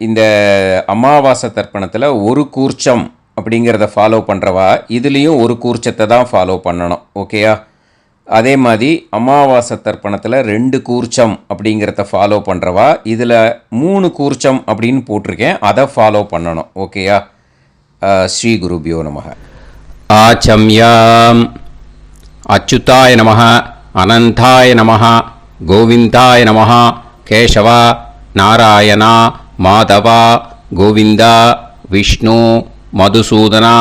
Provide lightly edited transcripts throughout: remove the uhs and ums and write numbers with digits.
இந்த அமாவாசை தர்ப்பணத்தில் ஒரு கூர்ச்சம் அப்படிங்கிறத ஃபாலோ பண்ணுறவா இதுலேயும் ஒரு கூர்ச்சத்தை தான் ஃபாலோ பண்ணணும். ஓகேயா? அதே மாதிரி அமாவாசை தர்ப்பணத்தில் 2 கூர்ச்சம் அப்படிங்கிறத ஃபாலோ பண்ணுறவா இதில் 3 கூர்ச்சம் அப்படின்னு போட்டிருக்கேன், அதை ஃபாலோ பண்ணணும். ஓகேயா? ஸ்ரீ குருபியோ நமக. ஆச்சம்யாம். அச்சுதாய நமஹ, அனந்தாய நமஹ, கோவிந்தாய நமஹ, கேசவா, நாராயணா, மாதவா, கோவிந்தா, விஷ்ணு, மதுசூதனா,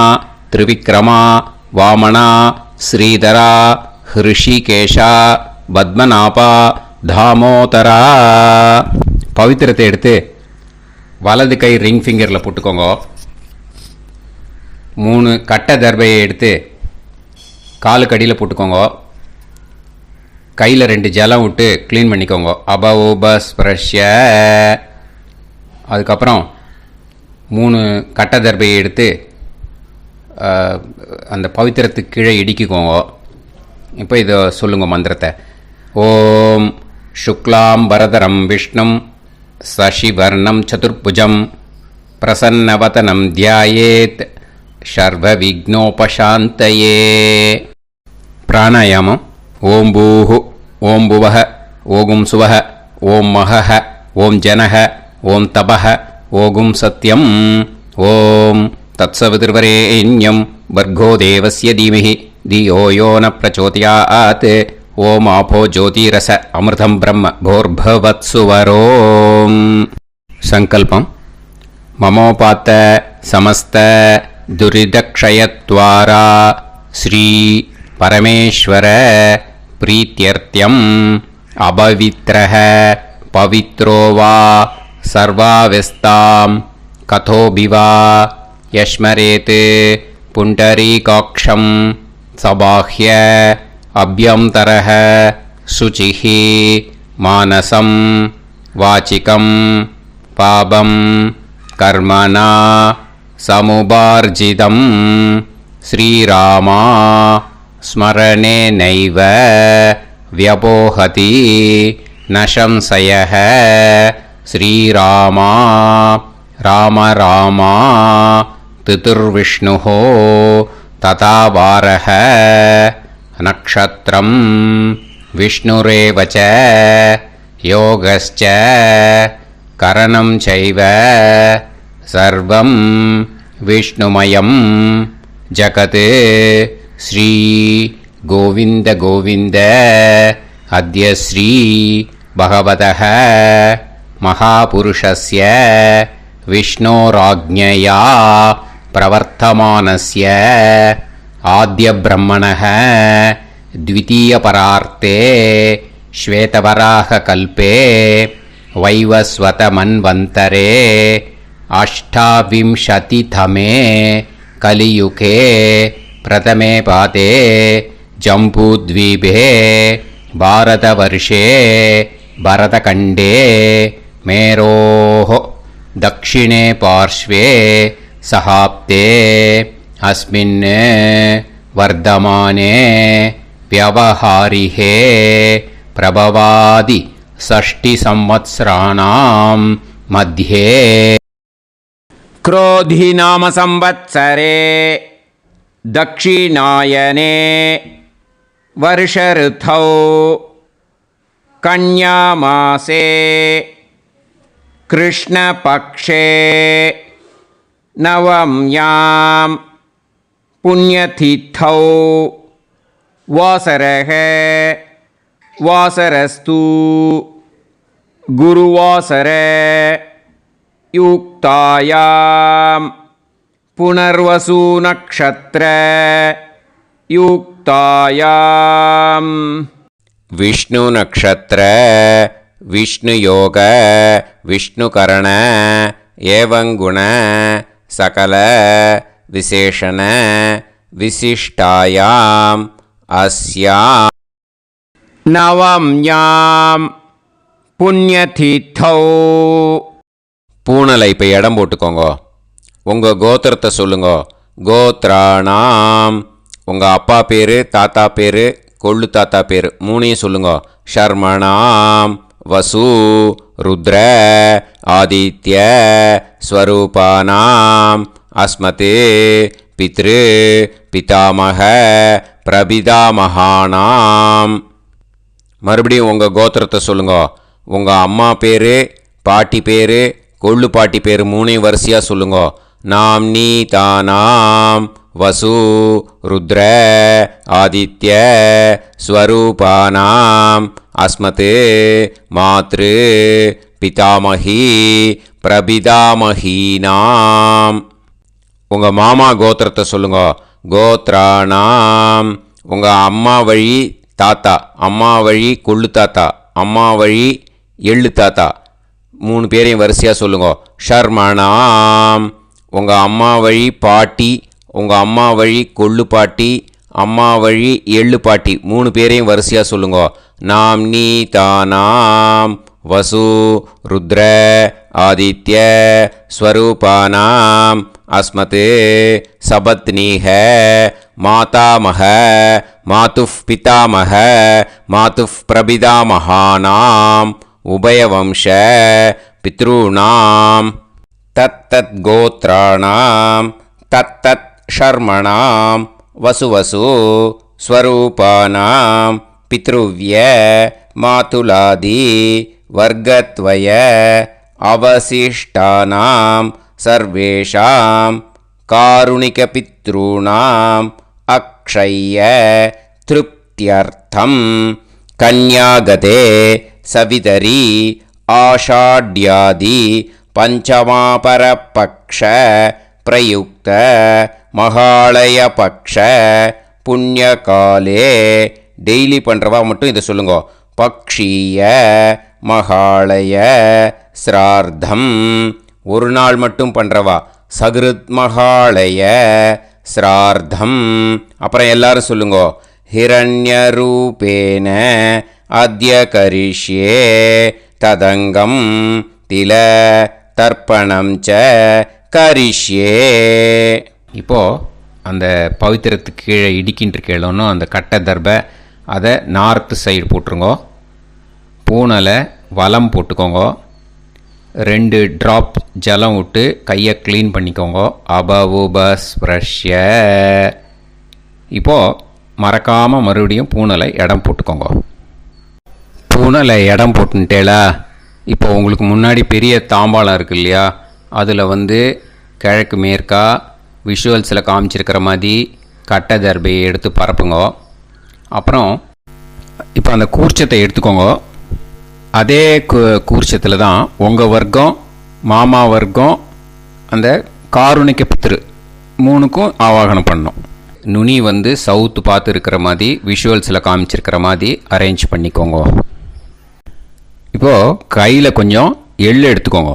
திரிவிக்ரமா, வாமனா, ஸ்ரீதரா, ஹிருஷிகேஷா, பத்மநாபா, தாமோதரா. பவித்திரத்தை எடுத்து வலது கை ரிங் ஃபிங்கரில் போட்டுக்கோங்க. 3 கட்டை தர்பையை எடுத்து காலுக்கடியில் போட்டுக்கோங்க. கையில் 2 ஜலம் விட்டு க்ளீன் பண்ணிக்கோங்க. அபௌபஸ்பிரஷ்ய. அதுக்கப்புறம் 3 கட்டை தர்பையை எடுத்து அந்த பவித்திரத்துக்கு கீழே இடிக்கிக்கோங்க. இப்போ இதை சொல்லுங்க மந்திரத்தை. ஓம் சுக்லாம் வரதரம் விஷ்ணும் சசிவர்ணம் சதுர்புஜம் பிரசன்னவதனம் தியாயேத் சர்வ விக்னோபசாந்தயே. பிராணாயாமம். ஓம் பூஹு, ஓம் புவஹ, ஓகும் சுவஹ, ஓம் மஹஹ, ஓம் ஜனஹ, ஓம் தபஹ, ஓகும் சத்யம். ஓம் தத்சவிதுர்வரேண்யம் வர்கோ தேவஸ்ய தீமஹி தியோ யோ ந பிரச்சோதயாத். ஓம் ஆபோ ஜோதிரச அமிர்தம் பிரம்ம போர்பவத்சுவரோம். சங்கல்பம். மமோபாத்த சமஸ்த துரிதக்ஷயத்வாரா ஸ்ரீ பரமேஸ்வர பிரீத்யர்த்தியம் அபவித்ரஹ பவித்ரோ வா சர்வாவஸ்தாம் கதோபிவா யஸ்மரேத் புண்டரீகாக்ஷம் சபாஹ்ய அப்யந்தரஹ சுசிஹ மானசம் வாசிகம் பாபம் கர்மணா சமுபார்ஜிதம் ஸ்ரீராமா ஸ்மரணேனைவ வ்யபோஹதி ந சம்சயः. ஸ்ரீராமா ராம ராமா திதிர்விஷ்ணுः ததா வாரः. நக்ஷத்ரம் விஷ்ணுரேவ ச யோகஸ்ச கரணம் சைவ சர்வம் விஷ்ணுமயம் ஜகத். ஸ்ரீ கோவிந்த கோவிந்த. அத்ய ஸ்ரீ பகவதः மகாபுருஷஸ்ய விஷ்ணோராஜ்ஞயா பிரவர்த்தமானஸ்ய ஆத்ய பிரம்மணः த்விதீயபரார்த்தே ஸ்வேதவராக கல்பே வைவஸ்வத மன்வந்தரே அஷ்டாவிம்சதிதமே கலியுகே பிரதமே பாதே ஜம்பூத்வீபே பாரதவர்ஷே பரதகண்டே மேரோः தக்ஷிணே பார்ஷ்வே சஹாப்தே அஸ்மின் வர்தமானே व्यवहारिहे प्रभवादि 6 संवत्सराणां मध्ये क्रोधी नाम संवत्सरे दक्षिणायने वर्ष ऋतौ कन्यामासे कृष्णपक्षे नवम्यां पुण्यतिथौ वासरः वासरस्तु गुरुवासर युक्तायां पुनर्वसु नक्षत्र युक्तायां विष्णु नक्षत्र विष्णु योग विष्णुकरण एवं गुण सकल विशेषण विशिष्टायां अस्यां नवम्यां புண்ணியதீத்தௌ. பூனலை இப்போ இடம் போட்டுக்கோங்க. உங்கள் கோத்திரத்தை சொல்லுங்க. கோத்ராணாம் உங்கள் அப்பா பேர், தாத்தா பேர், கொள்ளு தாத்தா பேர் 3ஐயும் சொல்லுங்க. ஷர்மணாம் வசு रुद्र आदित्य स्वरूपानाम् अस्मते पितृ पितामह பிரபிதாமகானாம். மறுபடியும் உங்கள் கோத்திரத்தை சொல்லுங்க. உங்கள் அம்மா பேர், பாட்டி பேர், கொள்ளு பாட்டி பேர் மூணையும் வரிசையாக சொல்லுங்க. நாம்னி தானாம் வசு ருத்ர ஆதித்ய ஸ்வரூபானாம் அஸ்மத் மாத்ரு பிதாமகி பிரபிதாமகீனாம். உங்கள் மாமா கோத்திரத்தை சொல்லுங்க. கோத்ரானாம் உங்கள் அம்மா வழி தாத்தா, அம்மா வழி கொள்ளு தாத்தா, அம்மா வழி எள்ளு தாத்தா மூணு பேரையும் வரிசையாக சொல்லுங்க. ஷர்மணாம் உங்கள் அம்மா வழி பாட்டி, உங்கள் அம்மா வழி கொள்ளு பாட்டி, அம்மா வழி எள்ளு பாட்டி மூணு பேரையும் வரிசையாக சொல்லுங்க. நாம்னி தானாம் வசு ருத்ர ஆதித்ய ஸ்வரூபானாம் அஸ்மத் சபத்னீஹ மாதாமஹ மாதுஃப் பிதாமஹ மாதுஃப் பிரபிதாமகானாம் உபயவம்ச பித்ருணாம் தத்தத் கோத்ராணாம் தத்தத் ஷர்மணாம் வசுவசு ஸ்வரூபானாம் பித்ருவ்ய மாதுலாதி வர்க்கத்வய அவசிஷ்டானாம் சர்வேஷாம் காருணிகபித்ருணாம் அக்ஷய்ய திருப்தியர்த்தம் கன்யாகதே சவிதரி ஆஷாட்யாதி பஞ்சமாபரபக்ஷ பிரயுக்த மகாலயபக்ஷ புண்ணியகாலே. டெய்லி பண்ணுறவா மட்டும் இதை சொல்லுங்க. பக்ஷீய மகாலய ஸ்ரார்த்தம். ஒரு நாள் மட்டும் பண்ணுறவா சகிருத் மகாலய ஸ்ரார்த்தம். அப்புறம் எல்லாரும் சொல்லுங்க. ஹிரண்யரூபேன அத்ய கரிஷ்யே ததங்கம் தில தர்ப்பணம் ச கரிஷ்யே. இப்போது அந்த பவித்திரத்துக்கு கீழே இடிக்கின்ற கீழே அந்த கட்டை தர்பை அதை நார்த்து சைடு போட்டுருங்கோ. பூனலை வலம் போட்டுக்கோங்க. 2 ட்ராப் ஜலம் விட்டு கையை க்ளீன் பண்ணிக்கோங்க. அபவுபஸ்ப்ரஷ்ய. இப்போது மறக்காமல் மறுபடியும் பூனலை இடம் போட்டுக்கோங்க. பூனலை இடம் போட்டுட்டேலா. இப்போ உங்களுக்கு முன்னாடி பெரிய தாம்பாளம் இருக்கு இல்லையா, அதில் கிழக்கு மேற்கா விஷுவல்ஸில் காமிச்சிருக்கிற மாதிரி கட்டை தர்பையை எடுத்து பரப்புங்க. அப்புறம் இப்போ அந்த கூர்ச்சத்தை எடுத்துக்கோங்க. அதே கூர்ச்சத்தில் தான் உங்கள் வர்க்கம், மாமா வர்க்கம், அந்த காருணிக்க பித்ரு மூணுக்கும் ஆவாகனம் பண்ணணும். நுனி சவுத்து பார்த்து இருக்கிற மாதிரி விஷுவல்ஸில் காமிச்சிருக்கிற மாதிரி அரேஞ்ச் பண்ணிக்கோங்க. இப்போது கையில் கொஞ்சம் எள்ளு எடுத்துக்கோங்க.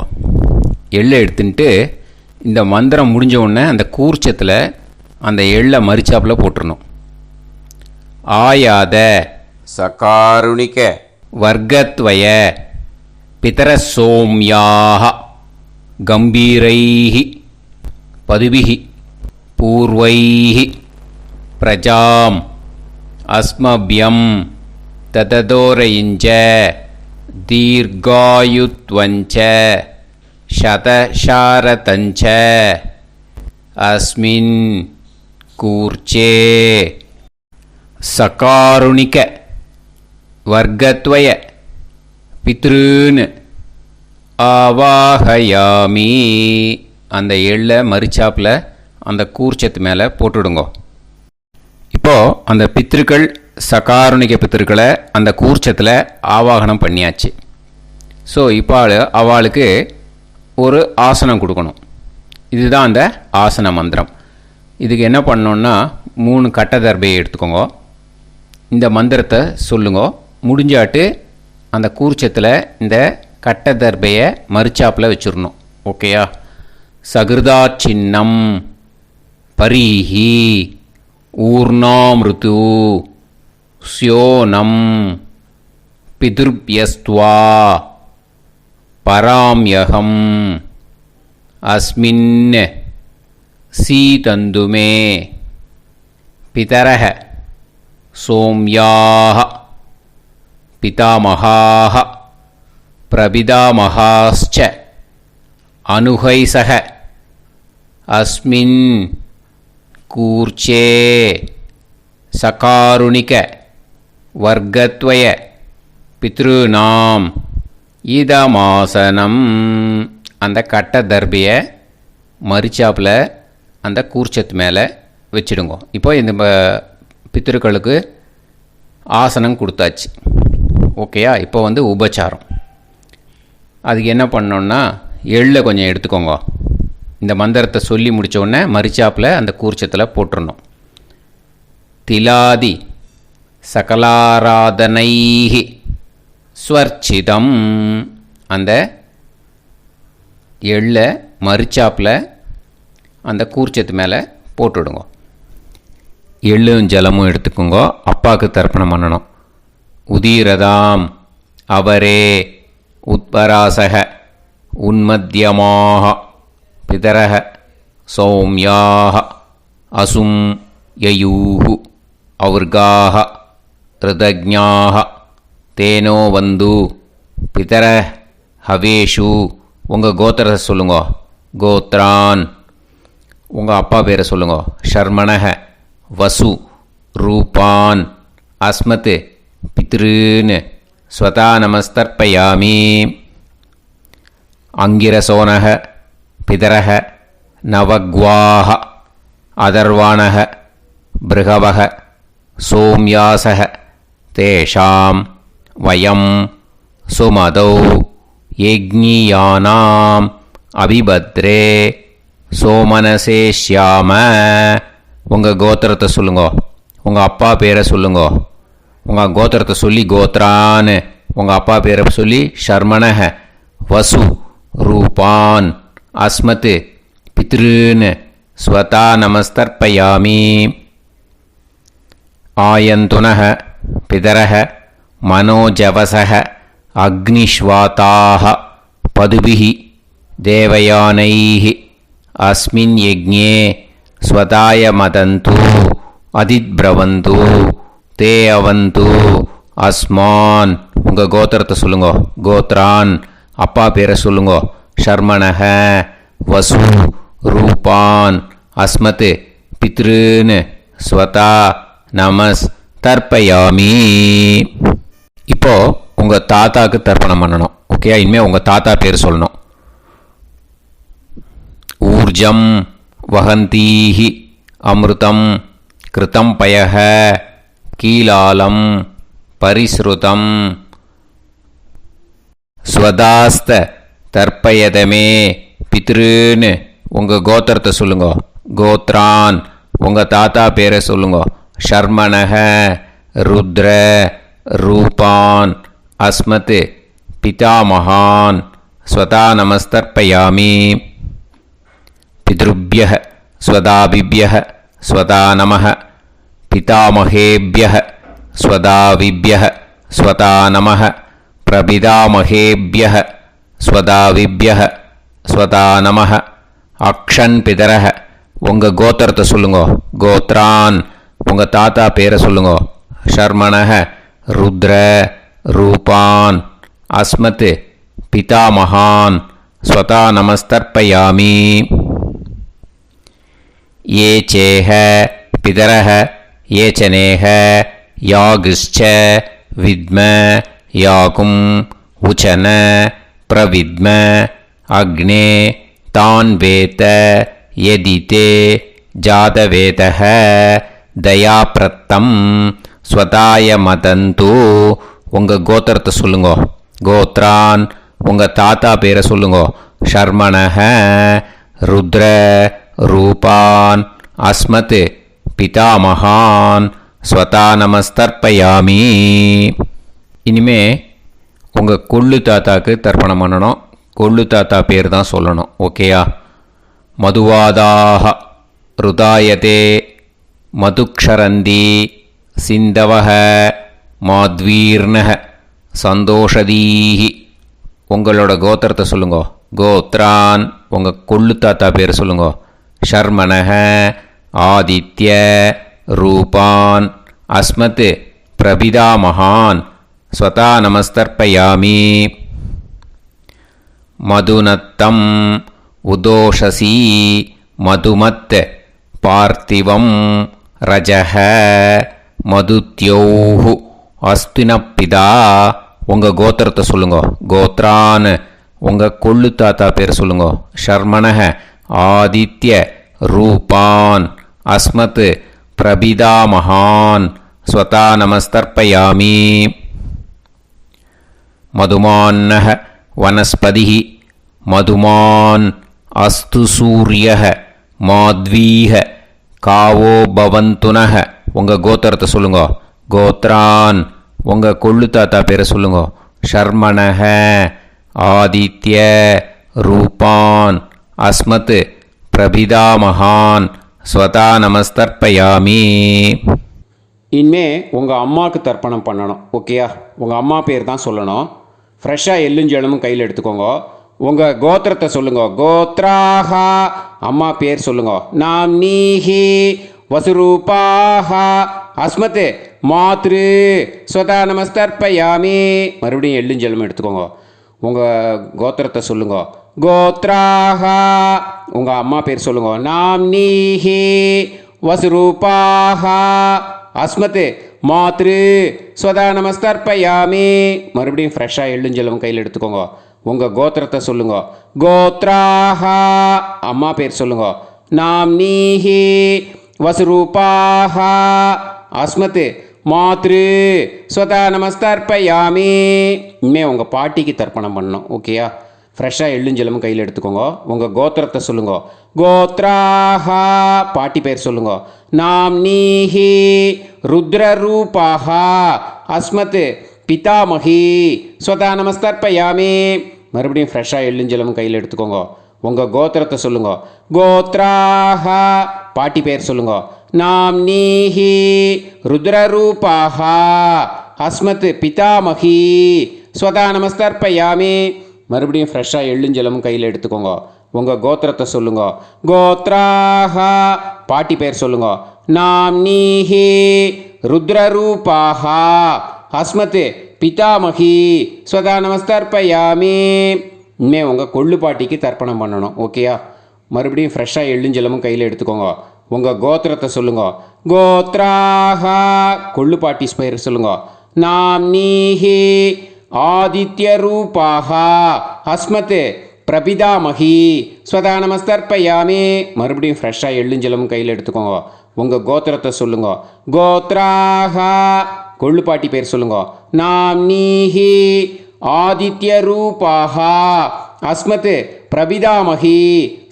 எள்ளு எடுத்துட்டு இந்த மந்திரம் முடிஞ்ச உடனே அந்த கூர்ச்சத்தில் அந்த எள்ளை மரிச்சாப்பில் போட்டுடணும். ஆயாத சகாருணிக்க வர்க்கத்வய பிதரசோம்யாக கம்பீரைஹி பதுபிஹி பூர்வைஹி பிரஜாம் அஸ்மபியம் தததோரயிஞ்ச தீர்காயுத்வஞ்ச சதசாரதஞ்ச அஸ்மின் கூர்ச்சே சகாருணிக்க வர்க்கத்வய பித்ருன்னு ஆவாஹயாமி. அந்த எள்ளை மரிச்சாப்பில் அந்த கூர்ச்சத்து மேலே போட்டுடுங்க. இப்போது அந்த பித்ருக்கள், சகாருணிக்க பித்ருக்களை அந்த கூர்ச்சத்தில் ஆவாகனம் பண்ணியாச்சு. ஸோ இப்போ அவளுக்கு ஒரு ஆசனம் கொடுக்கணும். இதுதான் அந்த ஆசன மந்திரம். இதுக்கு என்ன பண்ணணுன்னா 3 கட்டை தர்பையை எடுத்துக்கோங்க. இந்த மந்திரத்தை சொல்லுங்க. முடிஞ்சாட்டு அந்த கூர்ச்சத்தில் இந்த கட்டை தர்பையை மரிச்சாப்பில் வச்சிடணும். ஓகேயா? சகிருதா சின்னம் பரீஹி ஊர்ணாமிருது ஸ்யோனம் பிதுர்பியஸ்துவா பராம்யகம் அஸ்மின் சீதந்துமே பிதரஹ சோம்யாஹ பிதாமகாஹ பிரபிதாமகாஸ்ச அனுகைசக அஸ்மின் கூர்ச்சே சகாருணிக வர்க்கத்வய பித்ருநாம் இதமாசனம். அந்த கட்ட தர்பியை மரிச்சாப்பில் அந்த கூர்ச்சத்து மேலே வச்சுடுங்க. இப்போ இந்த பித்ருக்களுக்கு ஆசனம் கொடுத்தாச்சு. ஓகேயா? இப்போ உபச்சாரம். அதுக்கு என்ன பண்ணோன்னா, எள்ளை கொஞ்சம் எடுத்துக்கோங்க. இந்த மந்திரத்தை சொல்லி முடித்த உடனே மரிச்சாப்பில் அந்த கூர்ச்சத்தில் போட்டுடணும். திலாதி சகலாராதனைஹி ஸ்வர்ச்சிதம். அந்த எள்ளை மரிச்சாப்பில் அந்த கூர்ச்சத்து மேலே போட்டுவிடுங்க. எள்ளும் ஜலமும் எடுத்துக்கோங்க. அப்பாவுக்கு தர்ப்பணம் பண்ணணும். உதீரதாம் அவரே உத்பராசக உன்மத்தியமாக பிதரக சௌமியாக அசும் யயூஹு அவுர்காக ரிதஜ்ஞாக தேனோ வந்து பிதர ஹவேஷு. உங்கள் கோத்திரத்தை சொல்லுங்க. கோத்ரான். உங்கள் அப்பா பேரை சொல்லுங்க. ஷர்மணக வசு ரூபான் அஸ்மத் பித்ருன்னு ஸ்வதா நமஸ்தர்ப்பயாமி. அங்கிரசோனக பிதரக நவக்வாஹ அதர்வாணக பிருகவக சோம்யாசக தேஷாம் வயம் சுமதௌ யஜ்ஞியானாம் அபிபத்ரே சோமனசேஷ்யாம. உங்கள் கோத்திரத்தை சொல்லுங்க. உங்கள் அப்பா பேரை சொல்லுங்க. உங்கள் கோத்திரத்தை சொல்லி கோத்ரான்னு, உங்கள் அப்பா பேரை சொல்லி ஷர்மணக வசு ரூபான் அஸ்மத் பித்ருன்னு ஸ்வதா நமஸ்தர்ப்பயாமி. ஆயந்துனக பிதரக மனோஜவசக அக்னிஷ்வாதாக பதுபிஹி தேவயானைஹி அஸ்மின் யஜ்ஞே ஸ்வதாய மதந்து அதித்பிரவந்து தே அவது அஸ்மான். உங்கள் கோத்திரத்தை சொல்லுங்க. கோத்ரான். அப்பா பேரை சொல்லுங்க. ஷர்மணக வசு ரூபான் அஸ்மத் பித்ருன்னு ஸ்வதா நமஸ் தர்ப்பயாமி. இப்போ உங்கள் தாத்தாக்கு தர்ப்பணம் பண்ணணும். ஓகே? இனிமேல் உங்கள் தாத்தா பேர் சொல்லணும். ஊர்ஜம் வஹந்தீஹி அமிர்தம் கிருதம் பயஹ கீலாலம் பரிஸ்ருதம் ஸ்வதாஸ்த தர்ப்பயதமே பித்ருன்னு. உங்கள் கோத்திரத்தை சொல்லுங்க. கோத்ரான். உங்கள் தாத்தா பேரை சொல்லுங்க. ஷர்மணக ருத்ர ரூபான் அஸ்மத் பிதாமகான் ஸ்வதா நமஸ்தர்ப்பயாமி. பித்ருப்யஹ ஸ்வதாபிப்யஹ ஸ்வதா நமஹ பிதாமகேப்யஹ ஸ்வதாவிப்யஹ ஸ்வதா நமஹ பிரபிதாமகேப்யஹ ஸ்வதாவிப்யஹ ஸ்வதா நமஹ. அக்ஷன் பிதரஹ. உங்கள் கோத்திரத்தை சொல்லுங்க. கோத்ரான். உங்கள் தாத்தா பேரை சொல்லுங்க. ஷர்மணக ருத்ர ரூபான் அஸ்மத் பிதாமகான் ஸ்வதா நமஸ்தர்ப்பயாமி. ये चेह पितरः ये चनेह यागश्च विद्म याकुम् उचन प्रविद्म अग्ने तान् वेत यदिते जातवेतः दयाप्रत्तं स्वताय मदन्तु. உங்கள் கோத்திரத்தை சொல்லுங்க. கோத்ரான். உங்கள் தாத்தா பேரை சொல்லுங்க. ஷர்மணக ருத்ர ரூபான் அஸ்மத் பிதாமகான் ஸ்வதா நமஸ்தர்ப்பயாமி. இனிமே உங்கள் கொள்ளு தாத்தாக்கு தர்ப்பணம் பண்ணணும். கொள்ளு தாத்தா பேர் தான் சொல்லணும். ஓகேயா? மதுவாதாக ருதாயதே மதுக்ஷரந்தி சிந்தவஹ மாத்வீர்ணஹ சந்தோஷதீஹி. உங்களோட கோத்திரத்தை சொல்லுங்க. கோத்ரான். உங்கள் கொள்ளு தாத்தா பேர் சொல்லுங்க. ஷர்மணக ஆதித்ய ரூபான் அஸ்மத் பிரபிதாமகான் ஸ்வதா நமஸ்தர்ப்பயாமி. मधुनत्तं उदोषसी मधुमत् पार्थिवं रजः मधुत्योः अस्तिनपिदा உங்கள் கோத்திரத்தை சொல்லுங்க. கோத்ரான் உங்கள் கொள்ளு தாத்தா பேர் சொல்லுங்க. ஷர்மணஹ ஆதித்ய ரூபான் அஸ்மத் பிரபிதாமஹான் ஸ்வதா நமஸ்தர்ப்பயாமி. மதுமான்னஹ வனஸ்பதிஹி மதுமான் அஸ்து சூரியஹ மாத்வீஹ காவோ பவந்துனஹ உங்கள் கோத்திரத்தை சொல்லுங்க. கோத்ரான் உங்கள் கொள்ளு தாத்தா பேரை சொல்லுங்க. ஷர்மணஹ ஆதித்ய ரூபான் அஸ்மத் பிரபிதாமஹான் ஸ்வதா நமஸ்தர்ப்பயாமி. இனிமே உங்கள் அம்மாவுக்கு தர்ப்பணம் பண்ணணும். ஓகேயா? உங்கள் அம்மா பேர் தான் சொல்லணும். ஃப்ரெஷ்ஷாக எள்ளுஞ்செலமும் கையில் எடுத்துக்கோங்க. உங்கள் கோத்திரத்தை சொல்லுங்க. கோத்ராஹா அம்மா பேர் சொல்லுங்க. நாம் நீஹி வசுரூபாஹா அஸ்மத் மாத்ரு ஸ்வதா நமஸ்தர்ப்பயாமி. மறுபடியும் எள்ளுஞ்செலமும் எடுத்துக்கோங்க. உங்கள் கோத்திரத்தை சொல்லுங்க. கோத்ராஹா உங்கள் அம்மா பேர் சொல்லுங்க. நாம் நீஹி வசுரூபாஹா அஸ்மத் மாத்ரு ஸ்வதா நமஸ்தர்ப்பயாமி. மறுபடியும் ஃப்ரெஷ்ஷாக எள்ளுஞ்செலவும் கையில் எடுத்துக்கோங்க. உங்கள் கோத்திரத்தை சொல்லுங்க. கோத்ராஹா அம்மா பேர் சொல்லுங்க. நாம் நீஹி வசுரூபாஹா அஸ்மத் மாத்ரு ஸ்வதா நமஸ்தர்ப்பயாமி. இனிமேல் உங்கள் பாட்டிக்கு தர்ப்பணம் பண்ணணும். ஓகேயா? ஃப்ரெஷ்ஷாக எள்ளுஞ்செலமும் கையில் எடுத்துக்கோங்க. உங்கள் கோத்திரத்தை சொல்லுங்க. கோத்ராஹா பாட்டி பேர் சொல்லுங்க. நாம் நீஹி ருத்ரரூபாஹா அஸ்மத் பிதாமஹி ஸ்வதா நமஸ்தர்ப்பயாமி. மறுபடியும் ஃப்ரெஷ்ஷாக எள்ளுஞ்செலமும் கையில் எடுத்துக்கோங்க. உங்கள் கோத்திரத்தை சொல்லுங்க. கோத்ராஹா பாட்டி பேர் சொல்லுங்க. நாம் நீஹி ருத்ரரூபாஹா அஸ்மத் பிதாமஹி ஸ்வதா நமஸ்தர்ப்பயாமி. மறுபடியும் ஃப்ரெஷ்ஷாக எள்ளுஞ்செலமும் கையில் எடுத்துக்கோங்க. உங்கள் கோத்திரத்தை சொல்லுங்க. கோத்ராஹா பாட்டி பேர் சொல்லுங்க. நாம் நீஹி ருத்ரரூபாஹா அஸ்மத் பிதாமஹி ஸ்வதா நமஸ்தர்ப்பயாமி. இனிமேல் உங்கள் கொள்ளு பாட்டிக்கு தர்ப்பணம் பண்ணணும். ஓகேயா? மறுபடியும் ஃப்ரெஷ்ஷாக எள்ளுஞ்செலமும் கையில் எடுத்துக்கோங்க. உங்கள் கோத்திரத்தை சொல்லுங்க. கோத்ராஹா கொள்ளு பாட்டி பேர் சொல்லுங்க. நாம் நீஹி ஆதித்ய ரூபாஹா அஸ்மத் பிரபிதாமஹி ஸ்வதா நமஸ்தர்ப்பயாமி. மறுபடியும் ஃப்ரெஷ்ஷாக எள்ளுஞ்செலமும் கையில் எடுத்துக்கோங்க. உங்கள் கோத்திரத்தை சொல்லுங்க. கோத்ராஹா கொள்ளு பாட்டி பேர் சொல்லுங்க. நாம் நீஹி ஆதித்ய ரூபாஹா அஸ்மத் பிரபிதாமஹி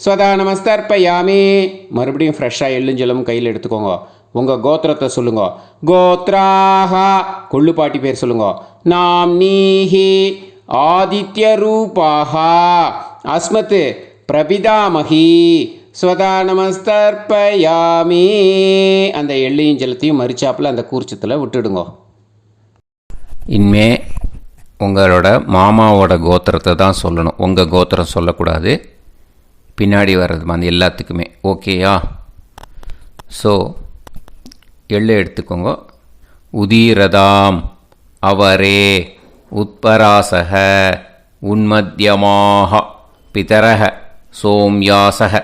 ஸ்வதா நமஸ்தர்ப்பயாமி. மறுபடியும் ஃப்ரெஷ்ஷாக எள்ளுஞ்செலமும் கையில் எடுத்துக்கோங்க. உங்கள் கோத்திரத்தை சொல்லுங்க. கோத்ராஹா கொள்ளு பாட்டி பேர் சொல்லுங்க. நாம் நீஹி ஆதித்ய ரூபாஹா அஸ்மத் பிரபிதாமஹி ஸ்வதா நமஸ்தர்ப்பயாமி. அந்த எள்ளையும் ஜலத்தையும் மரிச்சாப்பில் அந்த கூர்ச்சத்தில் விட்டுடுங்க. இனிமே உங்களோட மாமாவோட கோத்திரத்தை தான் சொல்லணும். உங்கள் கோத்திரம் சொல்லக்கூடாது. பின்னாடி வர்றது அந்த எல்லாத்துக்குமே. ஓகேயா? ஸோ எள்ளு எடுத்துக்கோங்க. உதீரதாம் அவரே உத்பராசக உன்மத்யமாக பிதரக சோம்யாசக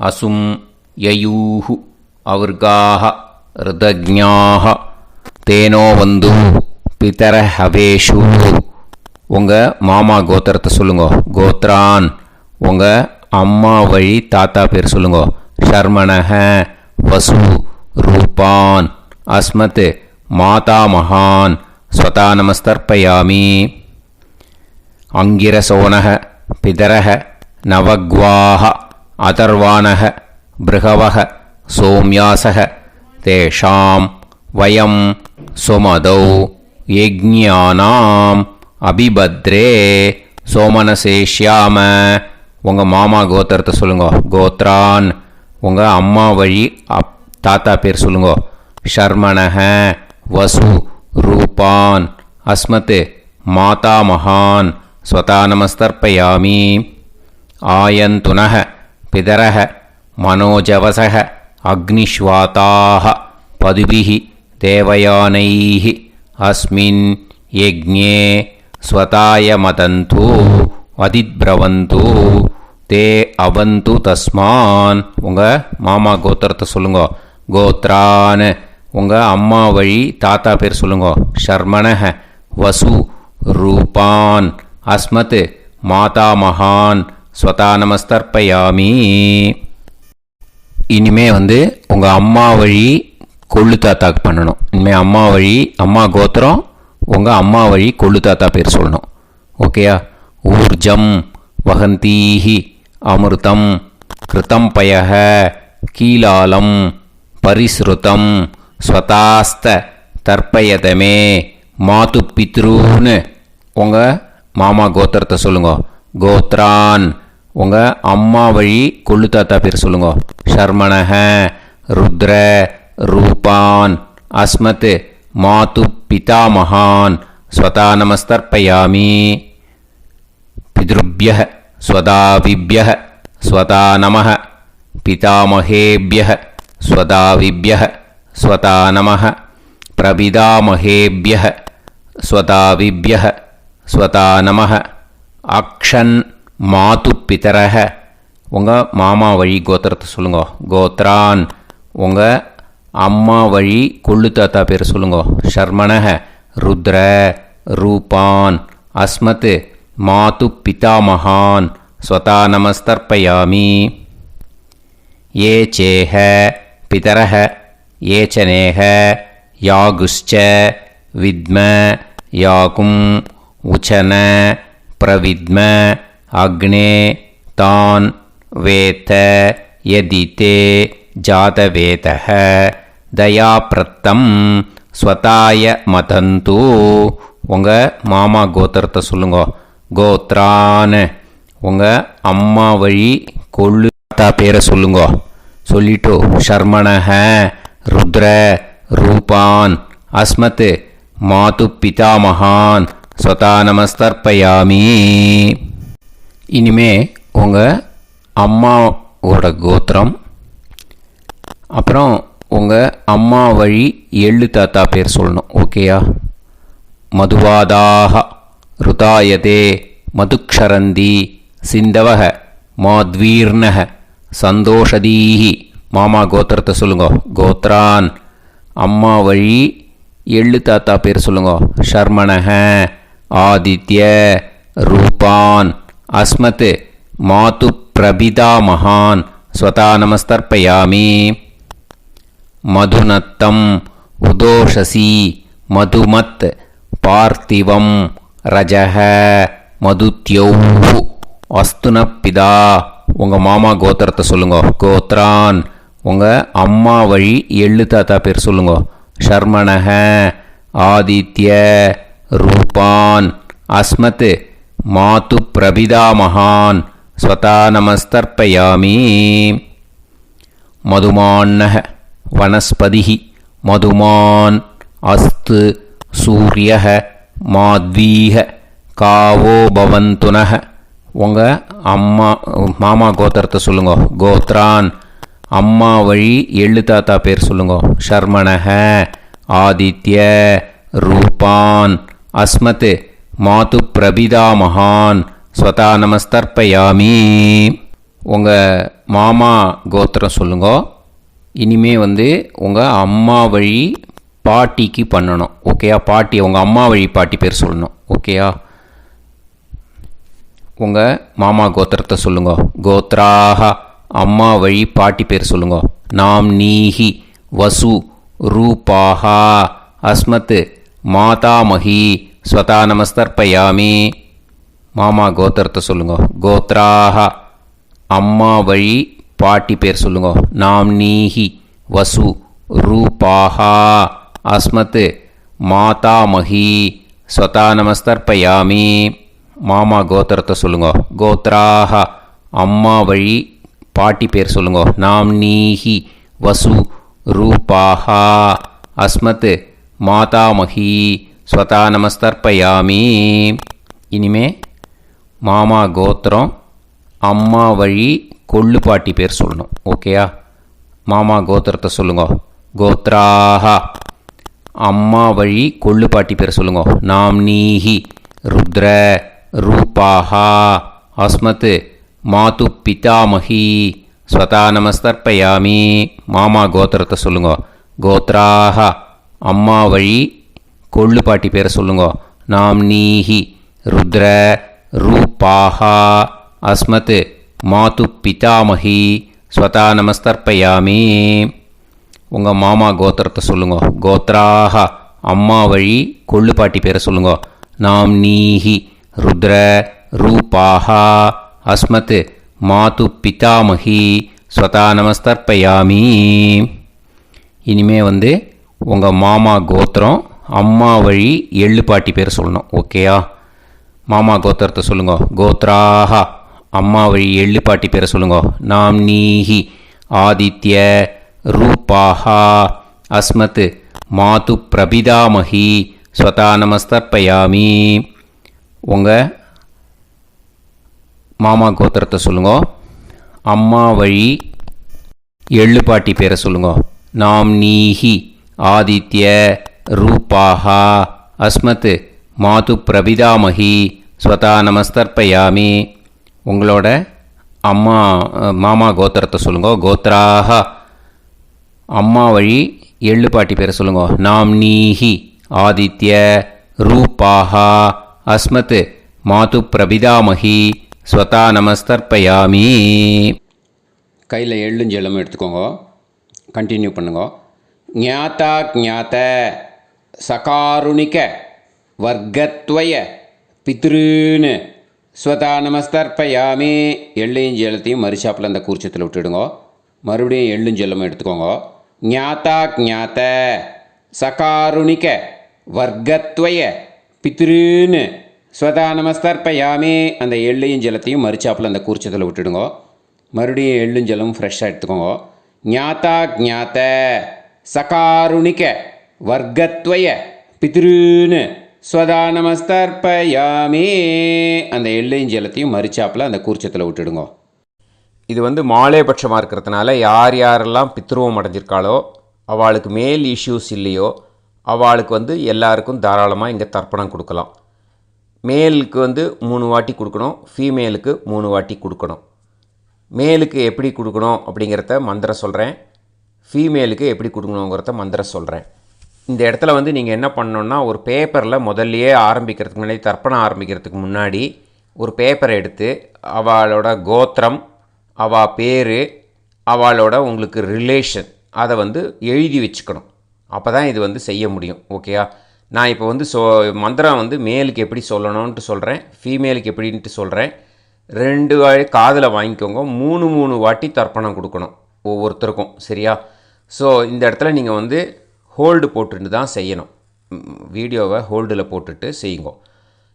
அசும் யயூஹு அவர்காக ருதஜ்ஞாக தேனோ வந்து பிதர ஹவேஷு. உங்கள் மாமா கோத்திரத்தை சொல்லுங்க. கோத்ரான் உங்கள் அம்மா வழி தாத்தா பேர் சொல்லுங்க. ஷர்மணஹ வசு ரூபான் அஸ்மத் மாதாமஹான் ஸ்வதா நமஸ்தர்ப்பயாமி. அங்கிரசோனஹ பிதரஹ நவக்வாஹ அதர்வாணஹ பிருகவஹ சோம்யாசஹ தேஷாம் வயம் சுமதௌ யஜ்ஞானாம் அபிபத்ரே சோமனசேஷ்யாம. உங்கள் மாமா கோத்திரத்தை சொல்லுங்க. கோத்ரான் உங்கள் அம்மா வழி தாத்தா பேர் சொல்லுங்க. ஷர்மணஹ வசு ரூபான் அஸ்மத் மாதாமஹான் ஸ்வதா நமஸ்தர்ப்பயாமி. ஆயந்துனஹ பிதரஹ மனோஜவசஹ அக்னிஷ்வாதாஹ பதுபிஹி தேவயானைஹி அஸ்மின் யஜ்ஞே ஸ்வதாய மதந்து அதித்பிரவந்து தே அவந்து தஸ்மான். உங்கள் மாமா கோத்திரத்தை சொல்லுங்க. கோத்ரான் உங்கள் அம்மா வழி தாத்தா பேர் சொல்லுங்க. ஷர்மணஹ வசு ரூபான் அஸ்மத் மாதாமகான் ஸ்வதா நமஸ்தர்ப்பயாமி. இனிமே உங்கள் அம்மா வழி கொள்ளு தாத்தாக்கு பண்ணணும். இனிமேல் அம்மா வழி அம்மா கோத்திரம் உங்கள் அம்மா வழி கொள்ளு தாத்தா பேர் சொல்லணும். ஓகேயா? ஊர்ஜம் வகந்தீஹி அமிர்தம் கிருதம் பயஹ கீலாலம் பரிஸ்ருதம் ஸ்வதாஸ்த தர்ப்பயதமே மாது பித்ரூன்னு உங்கள் மாமா கோத்திரத்தை சொல்லுங்க. கோத்ரான் உங்கள் அம்மா வழி கொள்ளு தாத்தா பேர் சொல்லுங்க. ஷர்மணஹ ருத்ர ரூபான் அஸ்மத் மாது பிதாமகான் ஸ்வதா நமஸ்தர்ப்பயாமி. பித்ருப்யஹ ஸ்வதாவிப்யஹ ஸ்வதா நமஹ பிதாமகேப்யஹ ஸ்வதாவிப்யஹ ஸ்வதா நமஹ பிரபிதாமகேப்யஹ ஸ்வதாவிப்யஹ ஸ்வதா நமஹ. அக்ஷன் மாது பிதரஹ உங்கள் மாமா வழி கோத்திரத்தை சொல்லுங்க. கோத்ரான் உங்கள் அம்மா வழி கொள்ளு தாத்தா பேர் சொல்லுங்க. ஷர்மணஹ ருத்ர ரூபான் அஸ்மத் மாது பிதாமகான் ஸ்வதா நமஸ்தர்ப்பயாமி. ஏ சேஹ பிதரஹ ஏச்சனேஹ யாகுஷ்ச வித்ம யாகும் உச்சன பிரவித்ம அக்னே தான் வேத யதிதே ஜாதவேதஹ தயாப்ரத்தம் ஸ்வதாய மதந்து. உங்கள் மாமா கோத்திரத்தை சொல்லுங்க. கோத்ரான் உங்கள் அம்மா வழி கொள்ளு தாத்தா பேரை சொல்லுங்க. சொல்லிட்டு ஷர்மணஹ ருத்ர ரூபான் அஸ்மத் மாது பிதாமகான் ஸ்வதா நமஸ்தர்ப்பயாமி. இனிமே உங்கள் அம்மாவோட கோத்திரம் அப்புறம் உங்கள் அம்மா வழி எள்ளு தாத்தா பேர் சொல்லணும். ஓகேயா? மதுவாதாக ருதாயதே மதுக்ஷரந்தி சிந்தவக மாத்வீர்ணக சந்தோஷதீஹி. மாமா கோத்திரத்தை சொல்லுங்க. கோத்ரான் அம்மா வழி எள்ளு தாத்தா பேர் சொல்லுங்க. ஷர்மணஹ ஆதித்ய ரூபான் அஸ்மத் மாது பிரபிதாமகான் ஸ்வதா நமஸ்தர்ப்பயாமி. மதுநத்தம் உதோஷசி மதுமத் பார்த்திவம் ரஜஹ மதுத்யௌஹு அஸ்துனப்பிதா. உங்கள் மாமா கோத்திரத்தை சொல்லுங்க. கோத்ரான் உங்கள் அம்மா வழி எள்ளு தாத்தா பேர் சொல்லுங்க. ஷர்மணஹ ஆதித்ய ரூபான் அஸ்மத் மாது பிரபிதாமகான் ஸ்வதா நமஸ்தர்ப்பயாமி. மதுமான்னஹ வனஸ்பதிஹி மதுமான் அஸ்து சூரியஹ மாத்வீஹ காவோ பவந்துனஹ. உங்கள் மாமா கோத்திரத்தை சொல்லுங்க. கோத்ரான் அம்மா வழி எள்ளு தாத்தா பேர் சொல்லுங்க. ஷர்மணஹ ஆதித்ய ரூபான் அஸ்மத் மாது பிரபிதாமகான் ஸ்வதா நமஸ்தர்ப்பயாமி. உங்கள் மாமா கோத்திரம் சொல்லுங்க. இனிமே உங்கள் அம்மா வழி பாட்டிக்கு பண்ணணும். ஓகேயா? பாட்டி உங்கள் அம்மா வழி பாட்டி பேர் சொல்லணும். ஓகேயா? உங்கள் மாமா கோத்திரத்தை சொல்லுங்க. கோத்ராக அம்மா வழி பாட்டி பேர் சொல்லுங்க. நாம் நீஹி வசு ரூபாஹா அஸ்மத் மாதாமகி ஸ்வதா நமஸ்தர்ப்பயாமி. மாமா கோத்திரத்தை சொல்லுங்க. கோத்ராக அம்மா வழி பாட்டி பேர் சொல்லுங்க. நாம் நீஹி வசு ரூபாஹா அஸ்மத் மாதாமகி ஸ்வதா நமஸ்தர்ப்பயாமி. மாமா கோத்திரத்தை சொல்லுங்க. கோத்ராக அம்மா வழி பாட்டி பேர் சொல்லுங்க. நாம் நீஹி வசு ரூபாஹா அஸ்மத் மாதாமகி ஸ்வதா நமஸ்தர்ப்பயாமி. இனிமே மாமா கோத்திரம் அம்மா வழி கொள்ளு பாட்டி பேர் சொல்லணும். ஓகேயா? மாமா கோத்திரத்தை சொல்லுங்க. கோத்ராக அம்மா வழி கொள்ளு பாட்டி பேர் சொல்லுங்க. நாம் நீஹி ருத்ர ரூபாஹா அஸ்மத் மாது பிதாமகி ஸ்வதா நமஸ்தர்ப்பயாமி. மாமா கோத்திரத்தை சொல்லுங்க. கோத்ராக அம்மா வழி கொள்ளு பாட்டி பேரை சொல்லுங்க. நாம்னீஹி ருத்ர ரூபாஹா அஸ்மத் மாது பிதாமகி ஸ்வதா நமஸ்தர்ப்பயாமி. உங்கள் மாமா கோத்திரத்தை சொல்லுங்க. கோத்ராக அம்மா வழி கொள்ளு பாட்டி பேரை சொல்லுங்க. நாம்னீஹி ருத்ர ரூபாஹா அஸ்மத் மாது பிதாமகி ஸ்வதா நமஸ்தர்ப்பயாமி. இனிமே உங்கள் மாமா கோத்திரம் அம்மா வழி எள்ளு பாட்டி பேர் சொல்லணும். ஓகேயா? மாமா கோத்திரத்தை சொல்லுங்க. கோத்ராக அம்மா வழி எள்ளு பாட்டி பேரை சொல்லுங்க. நாம்னீஹி ஆதித்ய ரூபாஹா அஸ்மத் மாது பிரபிதாமகி ஸ்வதா நமஸ்தர்ப்பயாமி. உங்கள் மாமா கோத்திரத்தை சொல்லுங்க. அம்மா வழி எள்ளு பாட்டி பேரை சொல்லுங்க. நாம்னீஹி ஆதித்ய ரூபாஹா அஸ்மத் மாது பிரபிதாமகி ஸ்வதா நமஸ்தர்ப்பயாமி. உங்களோட மாமா கோத்திரத்தை சொல்லுங்க. கோத்ராக அம்மா வழி எள்ளு பாட்டி பேரை சொல்லுங்க. நாம்னீஹி ஆதித்ய ரூபாஹா அஸ்மத் மாது பிரபிதாமகி ஸ்வதா நமஸ்தர்ப்பயாமி. கையில் எள்ளும் ஜலமும் எடுத்துக்கோங்க. கண்டினியூ பண்ணுங்க. ஞாதா ஞாத சகாருணிக வர்க்கத்வய பித்ருன்னு ஸ்வதா நமஸ்தர்ப்பயாமி. எள்ளையும் ஜலத்தையும் மறுச்சாப்பில் அந்த கூர்ச்சத்தில் விட்டுடுங்க. மறுபடியும் எள்ளும் ஜலமும் எடுத்துக்கோங்க. ஞாதா ஞாத சகாருணிக வர்க்கத்வய பித்ருன்னு ஸ்வதா நமஸ்தர்ப்பயாமி. அந்த எள்ளையும் ஜலத்தையும் மறுச்சாப்பில் அந்த கூர்ச்சத்தில் விட்டுடுங்க. மறுபடியும் எள்ளும் ஜலமும் ஃப்ரெஷ்ஷாக எடுத்துக்கோங்க. ஞாதா ஞாத சகாருணிக வர்க்கத்வய பித்ருன்னு ஸ்வதா நமஸ்தர்ப்பயாமி. அந்த எள்ளையும் ஜலத்தையும் மறுச்சாப்பில் அந்த கூர்ச்சத்தில் விட்டுடுங்க. இது மாலேபட்சமாக இருக்கிறதுனால யார் யாரெல்லாம் பித்ருவம் அடைஞ்சிருக்காளோ அவளுக்கு மேல் இஷ்யூஸ் இல்லையோ அவளுக்கு எல்லாருக்கும் தாராளமாக இங்கே தர்ப்பணம் கொடுக்கலாம். மேலுக்கு 3 வாட்டி கொடுக்கணும், ஃபீமேலுக்கு 3 வாட்டி கொடுக்கணும். மேலுக்கு எப்படி கொடுக்கணும் அப்படிங்கிறத மந்திரம் சொல்கிறேன், ஃபீமேலுக்கு எப்படி கொடுக்கணுங்கிறத மந்திரம் சொல்கிறேன். இந்த இடத்துல நீங்கள் என்ன பண்ணணுன்னா, ஒரு பேப்பரில் முதல்லையே ஆரம்பிக்கிறதுக்கு முன்னாடி, தர்ப்பணம் ஆரம்பிக்கிறதுக்கு முன்னாடி ஒரு பேப்பரை எடுத்து அவளோட கோத்திரம், அவள் பேர், அவளோட உங்களுக்கு ரிலேஷன் அதை எழுதி வச்சுக்கணும். அப்போ தான் இது செய்ய முடியும். ஓகேயா? நான் இப்போ மந்திரம் மேலுக்கு எப்படி சொல்லணும்ன்ட்டு சொல்கிறேன், ஃபீமேலுக்கு எப்படின்ட்டு சொல்கிறேன். 2 வாட்டி காதில் வாங்கிக்கோங்க. 3 வாட்டி தர்ப்பணம் கொடுக்கணும் ஒவ்வொருத்தருக்கும். சரியா? ஸோ இந்த இடத்துல நீங்கள் ஹோல்டு போட்டுட்டு தான் செய்யணும். வீடியோவை ஹோல்டில் போட்டுட்டு செய்யுங்க.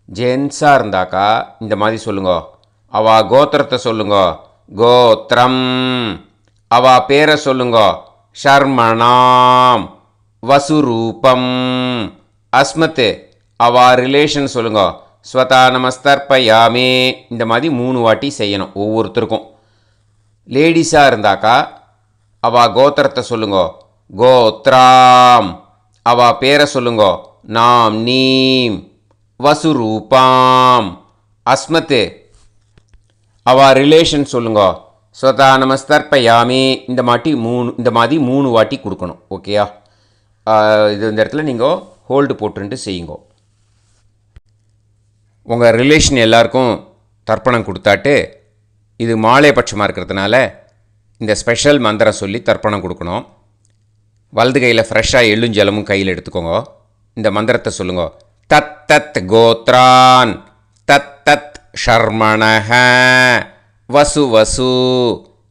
ஜென்ஸாக இருந்தாக்கா இந்த மாதிரி சொல்லுங்க. அவள் கோத்திரத்தை சொல்லுங்க. கோத்திரம். அவள் பேரை சொல்லுங்க. ஷர்மணாம் வசுரூபம் அஸ்மத். அவள் ரிலேஷன் சொல்லுங்க. ஸ்வதா நமஸ்தர்ப்பயாமி. இந்த மாதிரி 3 வாட்டி செய்யணும் ஒவ்வொருத்தருக்கும். லேடிஸாக இருந்தாக்கா அவள் கோத்திரத்தை சொல்லுங்க. கோத்ராம். அவள் பேரை சொல்லுங்க. நாம் நீம் வசுரூபாம் அஸ்மத். அவள் ரிலேஷன் சொல்லுங்க. ஸ்வதா நமஸ்தர்ப்பயாமி. இந்த மாதிரி 3 வாட்டி கொடுக்கணும். ஓகேயா? இந்த இடத்துல நீங்கள் ஹோல்டு போட்டுன்ட்டு செய்யுங்க. உங்கள் ரிலேஷன் எல்லாருக்கும் தர்ப்பணம் கொடுத்தாட்டு இது மாலைபட்சமாக இருக்கிறதுனால இந்த ஸ்பெஷல் மந்திரம் சொல்லி தர்ப்பணம் கொடுக்கணும். வலது கையில் ஃப்ரெஷ்ஷாக எள்ளும் ஜலமும் கையில் எடுத்துக்கோங்க. இந்த மந்திரத்தை சொல்லுங்க. தத் தத் கோத்ரான் தத் தத் ஷர்மணஹ வசு வசு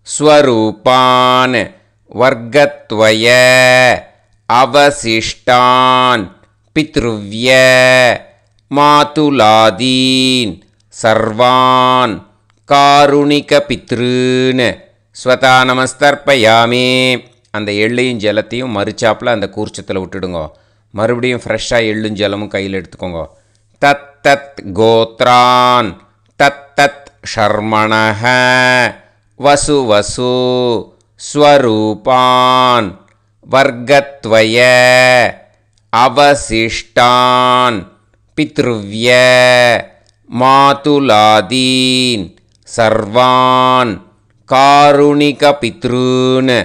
ஸ்வரூபான் வர்க்கத்வய அவசிஷ்டான் பித்ருவ்ய மாதுலாதீன் சர்வான் காருணிக பித்ருன்னு ஸ்வதா நமஸ்தர்ப்பயாமி. அந்த எள்ளையும் ஜலத்தையும் மறுச்சாப்பில் அந்த கூர்ச்சத்தில் விட்டுடுங்க. மறுபடியும் ஃப்ரெஷ்ஷாக எள்ளும் ஜலமும் கையில் எடுத்துக்கோங்க. தத் தத் கோத்ரான் தத் தத் ஷர்மணஹ வசு வசு ஸ்வரூபான் வர்க்கத்வய அவசிஷ்டான் பித்ருவ்ய மாதுலாதீன் சர்வான் காருணிகபித்ருன்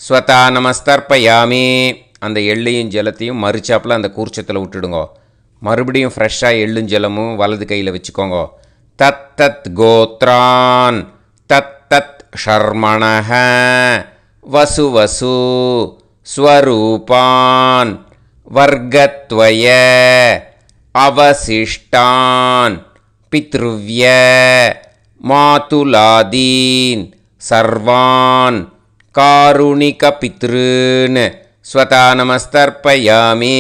ஸ்வதா நமஸ்தர்ப்பயாமி. அந்த எள்ளையும் ஜலத்தையும் மறுச்சாப்பில் அந்த கூர்ச்சத்தில் விட்டுடுங்கோ. மறுபடியும் ஃப்ரெஷ்ஷாக எள்ளும் ஜலமும் வலது கையில் வச்சுக்கோங்க. தத் தத் கோத்ரான் தத் தத் ஷர்மணஹ வசு வசு ஸ்வரூபான் வர்கத்வய அவசிஷ்டான் பித்ருவ்ய மாதுலாதீன் சர்வான் காருணிகபித்ருன் ஸ்வதா நமஸ்தர்ப்பயாமி.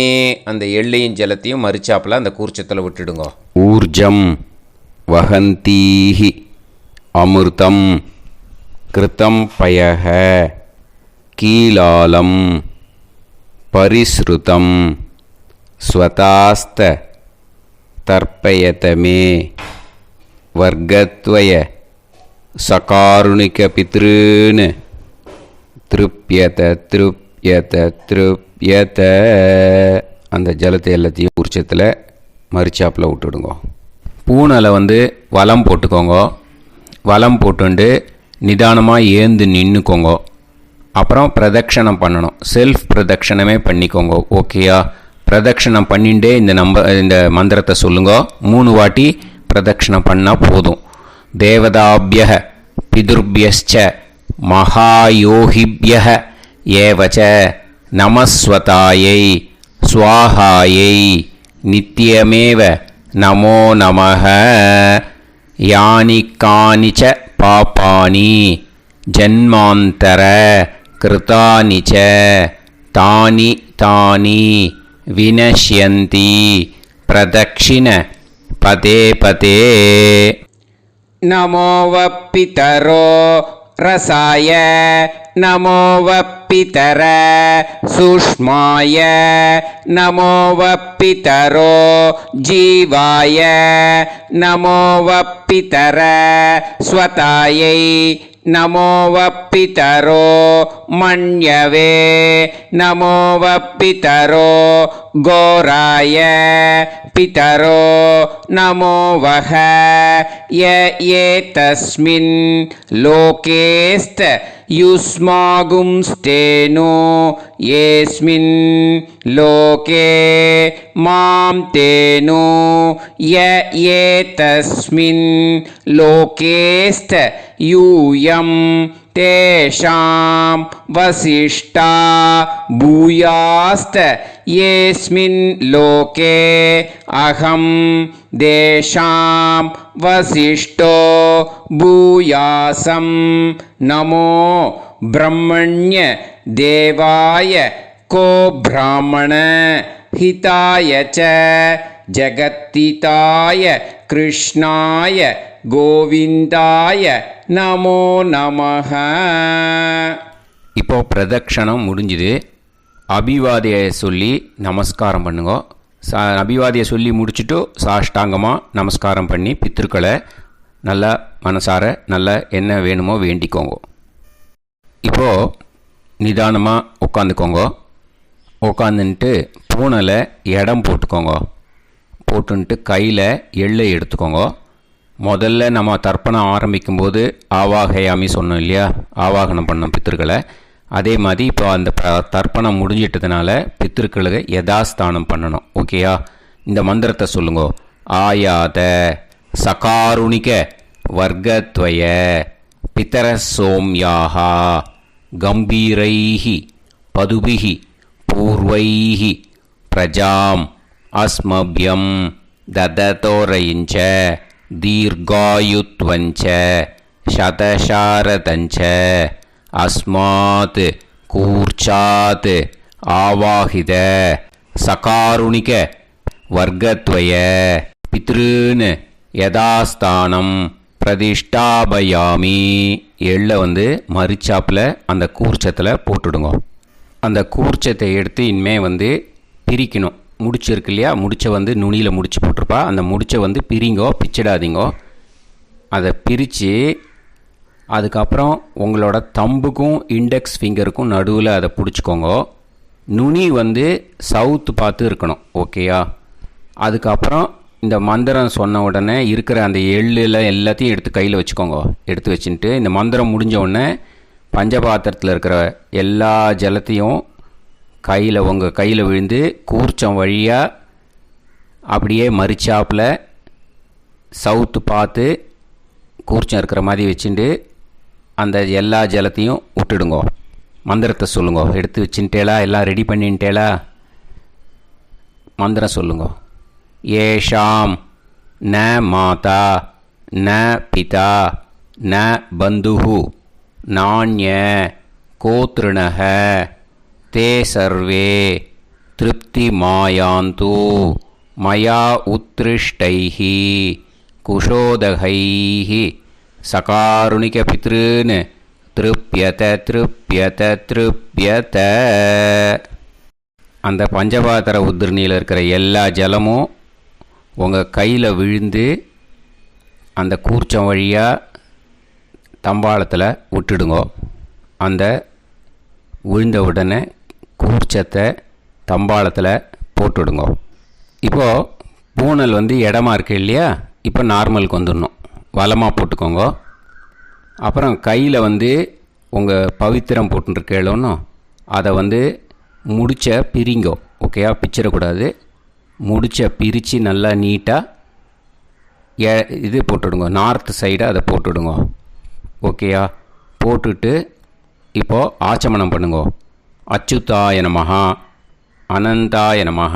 அந்த எள்ளையும் ஜலத்தையும் மறுச்சாப்பில் அந்த கூர்ச்சத்தில் விட்டுடுங்க. ஊர்ஜம் வஹந்தீஹி அமிர்தம் கிருதம் பயஹ கீலாலம் பரிஸ்ருதம் ஸ்வதாஸ்த தர்ப்பயதமே வர்கத்வய சகாருணிகபித்ருன் திருப்யத திருப்யத திருப்யத. அந்த ஜலத்தை எல்லாத்தையும் உற்சத்தில் மறுச்சாப்பில் விட்டுடுங்க. பூனலை வலம் போட்டுக்கோங்க. வலம் போட்டுண்டு நிதானமாக ஏந்து நின்றுக்கோங்க. அப்புறம் பிரதட்சணம் பண்ணணும். செல்ஃப் பிரதட்சணமே பண்ணிக்கோங்க. ஓகேயா? பிரதட்சணம் பண்ணிண்டே இந்த மந்திரத்தை சொல்லுங்க. 3 வாட்டி பிரதட்சணம் பண்ணால் போதும். தேவதாபிய பிதுர்பியஸ்ச மகாயோகிபிய ஏவச்ச நமஸ்வதாயை ஸ்வாஹாயை நித்யமேவ நமோ நமஹ. யானி கானிச்ச பாபானி ஜன்மாந்தர கிருதானிச்ச தானி தானி வினஷ்யந்தி பிரதக்ஷிண பதே பதே. நமோ வப்பிதரோ ரசாய நமோ வப்பிதர சூஷ்மாய நமோ வப்பிதரோ ஜீவாய நமோ வப்பிதர ஸ்வதாயை நமோ வப்பிதரோ மண்யவே நமோ வப்பிதரோ கோராய பிதரோ நமோ வஹ. ஏதஸ்மின் லோகேஸ்த யுஸ்மாகும்ஸ்தேனோ ஏஸ்மின் லோகே மாம் தேனோ. ஏதஸ்மின் லோகேஸ்த யூயம் தேஷாம் வசிஷ்டா பூயாஸ்த ஏஸ்மின் லோகே அகம் தேஷாம் வசிஷ்டோ பூயாசம். நமோ பிரம்மண்ய தேவாய கோ பிராமண ஹிதாய ச ஜகத்திதாய கிருஷ்ணாய கோவிந்தாய நமோ நமஹ. இப்போ பிரதட்சணம் முடிஞ்சுது. அபிவாதியை சொல்லி நமஸ்காரம் பண்ணுங்க. அபிவாதியை சொல்லி முடிச்சுட்டு சாஷ்டாங்கமாக நமஸ்காரம் பண்ணி பித்திருக்களை நல்லா மனசார நல்லா என்ன வேணுமோ வேண்டிக்கோங்க. இப்போது நிதானமாக உட்காந்துக்கோங்க. உட்காந்துன்ட்டு பூனலை இடம் போட்டுக்கோங்க. போட்டுன்ட்டு கையில் எள்ளை எடுத்துக்கோங்க. முதல்ல நம்ம தர்ப்பணம் ஆரம்பிக்கும்போது ஆவாகயாமி சொன்னோம் இல்லையா? ஆவாகனம் பண்ணோம் பித்திருக்களை. அதே மாதிரி இப்போ அந்த தர்ப்பணம் முடிஞ்சிட்டதுனால பித்திருக்களுக்கு யதாஸ்தானம் பண்ணணும். ஓகேயா? இந்த மந்திரத்தை சொல்லுங்க. ஆயாத சகாருணிக வர்கத்வய பிதர சோம்யாஹா கம்பீரைஹி பதுபிஹி பூர்வைஹி பிரஜாம் அஸ்மபியம் தததோரயிஞ்ச தீர்காயுத்வஞ்ச சதசாரதஞ்ச அஸ்மாத் கூர்ச்சாத் ஆவாஹித சகாருணிக வர்கத்வய பித்ருன் யதாஸ்தானம் பிரதிஷ்டாபயாமி. எள்ளை மரிச்சாப்பில் அந்த கூர்ச்சத்தில் போட்டுடுங்க. அந்த கூர்ச்சத்தை எடுத்து இனிமேல் பிரிக்கணும். முடிச்சு இருக்கு இல்லையா? முடிச்சை நுனியில் முடிச்சு போட்டிருப்பா. அந்த முடிச்சை பிரிங்கோ, பிச்சிடாதீங்கோ. அதை பிரித்து அதுக்கப்புறம் உங்களோட தம்புக்கும் இண்டெக்ஸ் ஃபிங்கருக்கும் நடுவில் அதை பிடிச்சிக்கோங்க. நுனி சவுத்து பார்த்து இருக்கணும். ஓகேயா? அதுக்கப்புறம் இந்த மந்திரம் சொன்ன உடனே இருக்கிற அந்த எள்ளில் எல்லாத்தையும் எடுத்து கையில் வச்சுக்கோங்க. எடுத்து வச்சுட்டு இந்த மந்திரம் முடிஞ்ச உடனே பஞ்சபாத்திரத்தில் இருக்கிற எல்லா ஜலத்தையும் உங்கள் கையில் விழுந்து கூர்ச்சம் வழியாக அப்படியே மறிச்சாப்பில் சவுத்து பார்த்து கூர்ச்சம் இருக்கிற மாதிரி வச்சுட்டு அந்த எல்லா ஜலத்தையும் விட்டுடுங்க. மந்திரத்தை சொல்லுங்க. எடுத்து வச்சுட்டேலா? எல்லாம் ரெடி பண்ணிட்டேலா? மந்திரம் சொல்லுங்க. ஏஷாம் ந மாதா ந பிதா ந பந்துஹு நாண்ய கோத்ருணஹ தே சர்வே திருப்தி மாயாந்து மயா உத்ருஷ்டைஹி குஷோதகைஹி சகாருணிக பித்ருன் திருப்யத திருப்யத திருப்யத. அந்த பஞ்சபாத்திர உதிரணியில் இருக்கிற எல்லா ஜலமும் உங்கள் கையில் விழுந்து அந்த கூர்ச்சம் வழியாக தம்பாளத்தில் விட்டுடுங்க. அந்த விழுந்த உடனே கூர்ச்சத்தை தம்பாளத்தில் போட்டுவிடுங்க. இப்போது பூனல் இடமா இருக்கு இல்லையா? இப்போ நார்மலுக்கு வந்துடணும். வலமாக போட்டுக்கோங்க. அப்புறம் கையில் உங்கள் பவித்திரம் போட்டுருக்கேளோன்னு அதை முடிச்ச பிரிங்கோ. ஓகேயா? பிச்சிடக்கூடாது. முடிச்ச பிரித்து நல்லா நீட்டாக இது போட்டுவிடுங்க. நார்த் சைடு அதை போட்டுவிடுங்க. ஓகேயா? போட்டுட்டு இப்போது ஆச்சமனம் பண்ணுங்க. அச்சுதாய நமஹ, அனந்தாய நமஹ,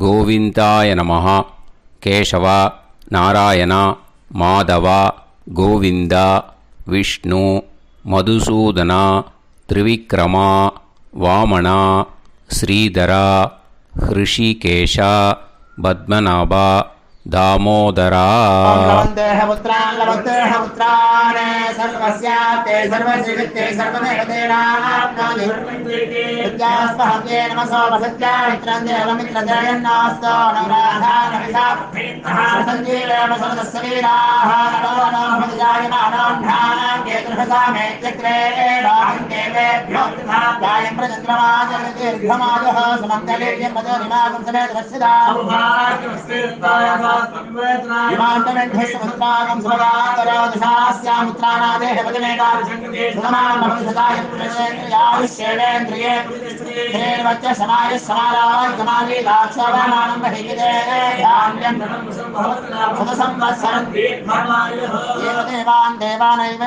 கோவிந்தாய நமஹ, கேசவா, நாராயணா, மாதவா, கோவிந்தா, விஷ்ணு, மதுசூதனா, திரிவிக்ரமா, வாமனா, ஸ்ரீதரா, ஹிருஷிகேஷா, பத்மநாபா, தாமோதரா.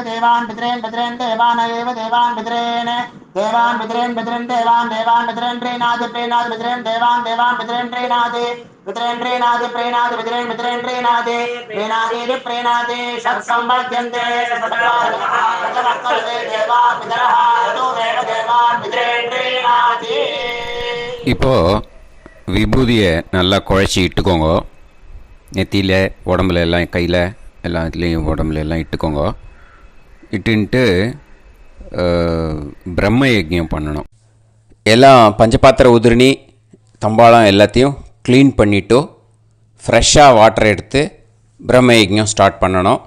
देवान बिद्रेन बिद्रेन देवान देवान बिद्रेन प्रेनाद प्रेनाद बिद्रेन देवान देवान बिद्रेन प्रेनादे बिद्रेन प्रेनाद प्रेनाद बिद्रेन बिद्रेन प्रेनादे प्रेनादे प्रेनादे षट संबध्यन्ते सतवाक्कले देवान बिद्रहा तो देवान बिद्रेन प्रेनादे. இப்போ விபூதியை நல்லா குழச்சி இட்டுக்கோங்க. நெத்தியில், உடம்புல எல்லாம், கையில் எல்லாத்துலேயும் உடம்புல எல்லாம் இட்டுக்கோங்க. இட்டுன்ட்டு பிரம்ம யஜ்ஞம் பண்ணணும். எல்லாம் பஞ்சபாத்திர உதிரணி தம்பாளம் எல்லாத்தையும் க்ளீன் பண்ணிவிட்டு ஃப்ரெஷ்ஷாக வாட்டர் எடுத்து பிரம்ம யஜ்ஞம் ஸ்டார்ட் பண்ணணும்.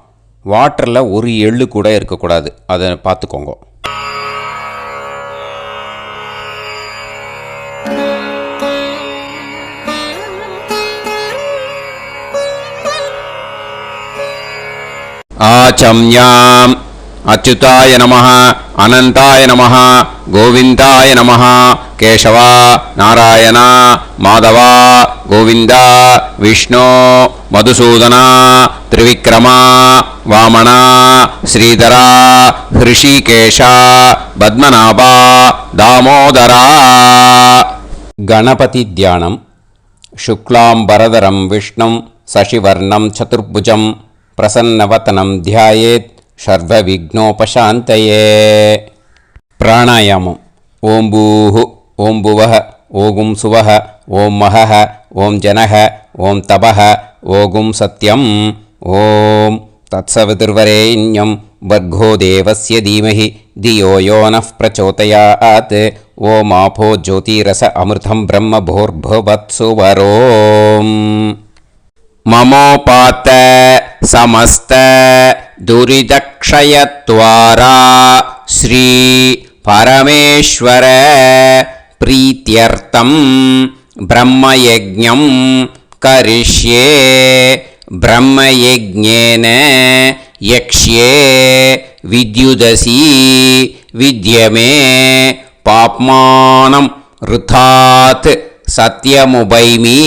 வாட்டரில் ஒரு எள்ளு கூட இருக்கக்கூடாது. அதை பார்த்துக்கோங்க. ஆச்சம்யாம் அச்சுதாய நமஹ, அனந்தாய நமஹ, கோவிந்தாய நமஹ, கேசவா, நாராயணா, மாதவா, கோவிந்தா, விஷ்ணு, மதுசூதனா, திரிவிக்ரமா, வாமனா, ஸ்ரீதரா, ஹிருஷிகேஷா, பத்மநாபா, தாமோதரா. கணபதி தியானம். சுக்லாம்பரதரம் விஷ்ணும் சசிவர்ணம் சதுர்புஜம் பிரசன்னவதனம் தியாயேத் சர்வ விக்னோபசாந்தயே. பிராணாயாமம். ஓம் பூஹு, ஓம் புவஹ, ஓகும் சுவஹ, ஓம் மஹஹ, ஓம் ஜனஹ, ஓம் தபஹ, ஓகும் சத்யம். ஓம் தத்சவிதுர்வரேண்யம் வர்கோ தேவஸ்ய தீமஹி தியோ யோ நः பிரச்சோதயாத். ஓம் ஆபோ ஜோதிரச அமிர்தம் பிரம்ம போர்புவத்சு வரோம். மமோபாத்த சமஸ்த துரிதக்ஷயத்வாரா ஸ்ரீ பரமேஸ்வர பிரீத்யர்த்தம் பிரம்மயஜ்ஞம் கரிஷ்யே பிரம்மயஜ்ஞேன யக்ஷ்யே வித்யுதசி வித்யமே பாப்மானம் ருதாத் சத்யமுபைமி.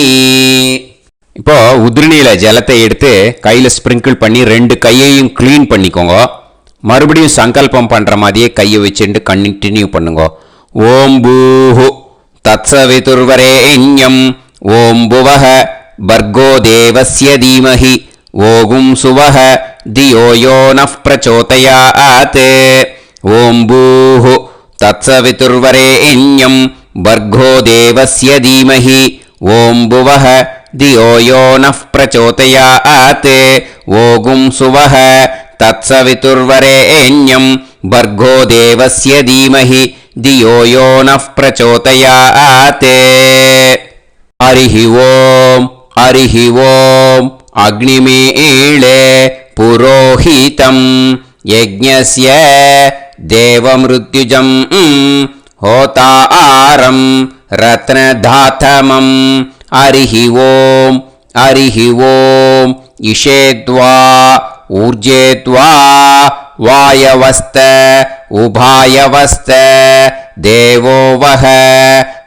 இப்போ உதிரணியில் ஜலத்தை எடுத்து கையில் ஸ்ப்ரிங்கிள் பண்ணி 2 கையையும் க்ளீன் பண்ணிக்கோங்க. மறுபடியும் சங்கல்பம் பண்ணுற மாதிரியே கையை வச்சுட்டு கண்டினியூ பண்ணுங்க. ஓம் பூஹு தத்சவிதுர்வரேண்யம் ஓம் புவஹ பர்கோ தேவஸ்ய தீமஹி ஓகும் சுவஹ தியோ யோ நஃப் பிரச்சோதயாத். ஓம் பூஹு தத்சவிதுர்வரேண்யம் பர்கோ தேவஸ்ய தீமஹி ஓம் புவஹ தியோ யோ நஃப் பிரச்சோதயாத். ஓகும் சுவஹ தத்சவிதுர்வரேண்யம் பர்கோ தேவஸ்ய தீமஹி தியோ யோ நஃப் பிரச்சோதயாத். ஹரிஹி ஓம் ஹரிஹி ஓம் அக்னிமீளே புரோஹிதம் யஜ்ஞஸ்ய தேவமிருத்யுஜம் ஹோதாரம் ரத்னதாதமம். ஹரிஹி ஓம் ஹரிஹி ஓம் இஷேத்வா ஊர்ஜேத்வா வாயவஸ்த உபாயவஸ்த தேவோ வஹ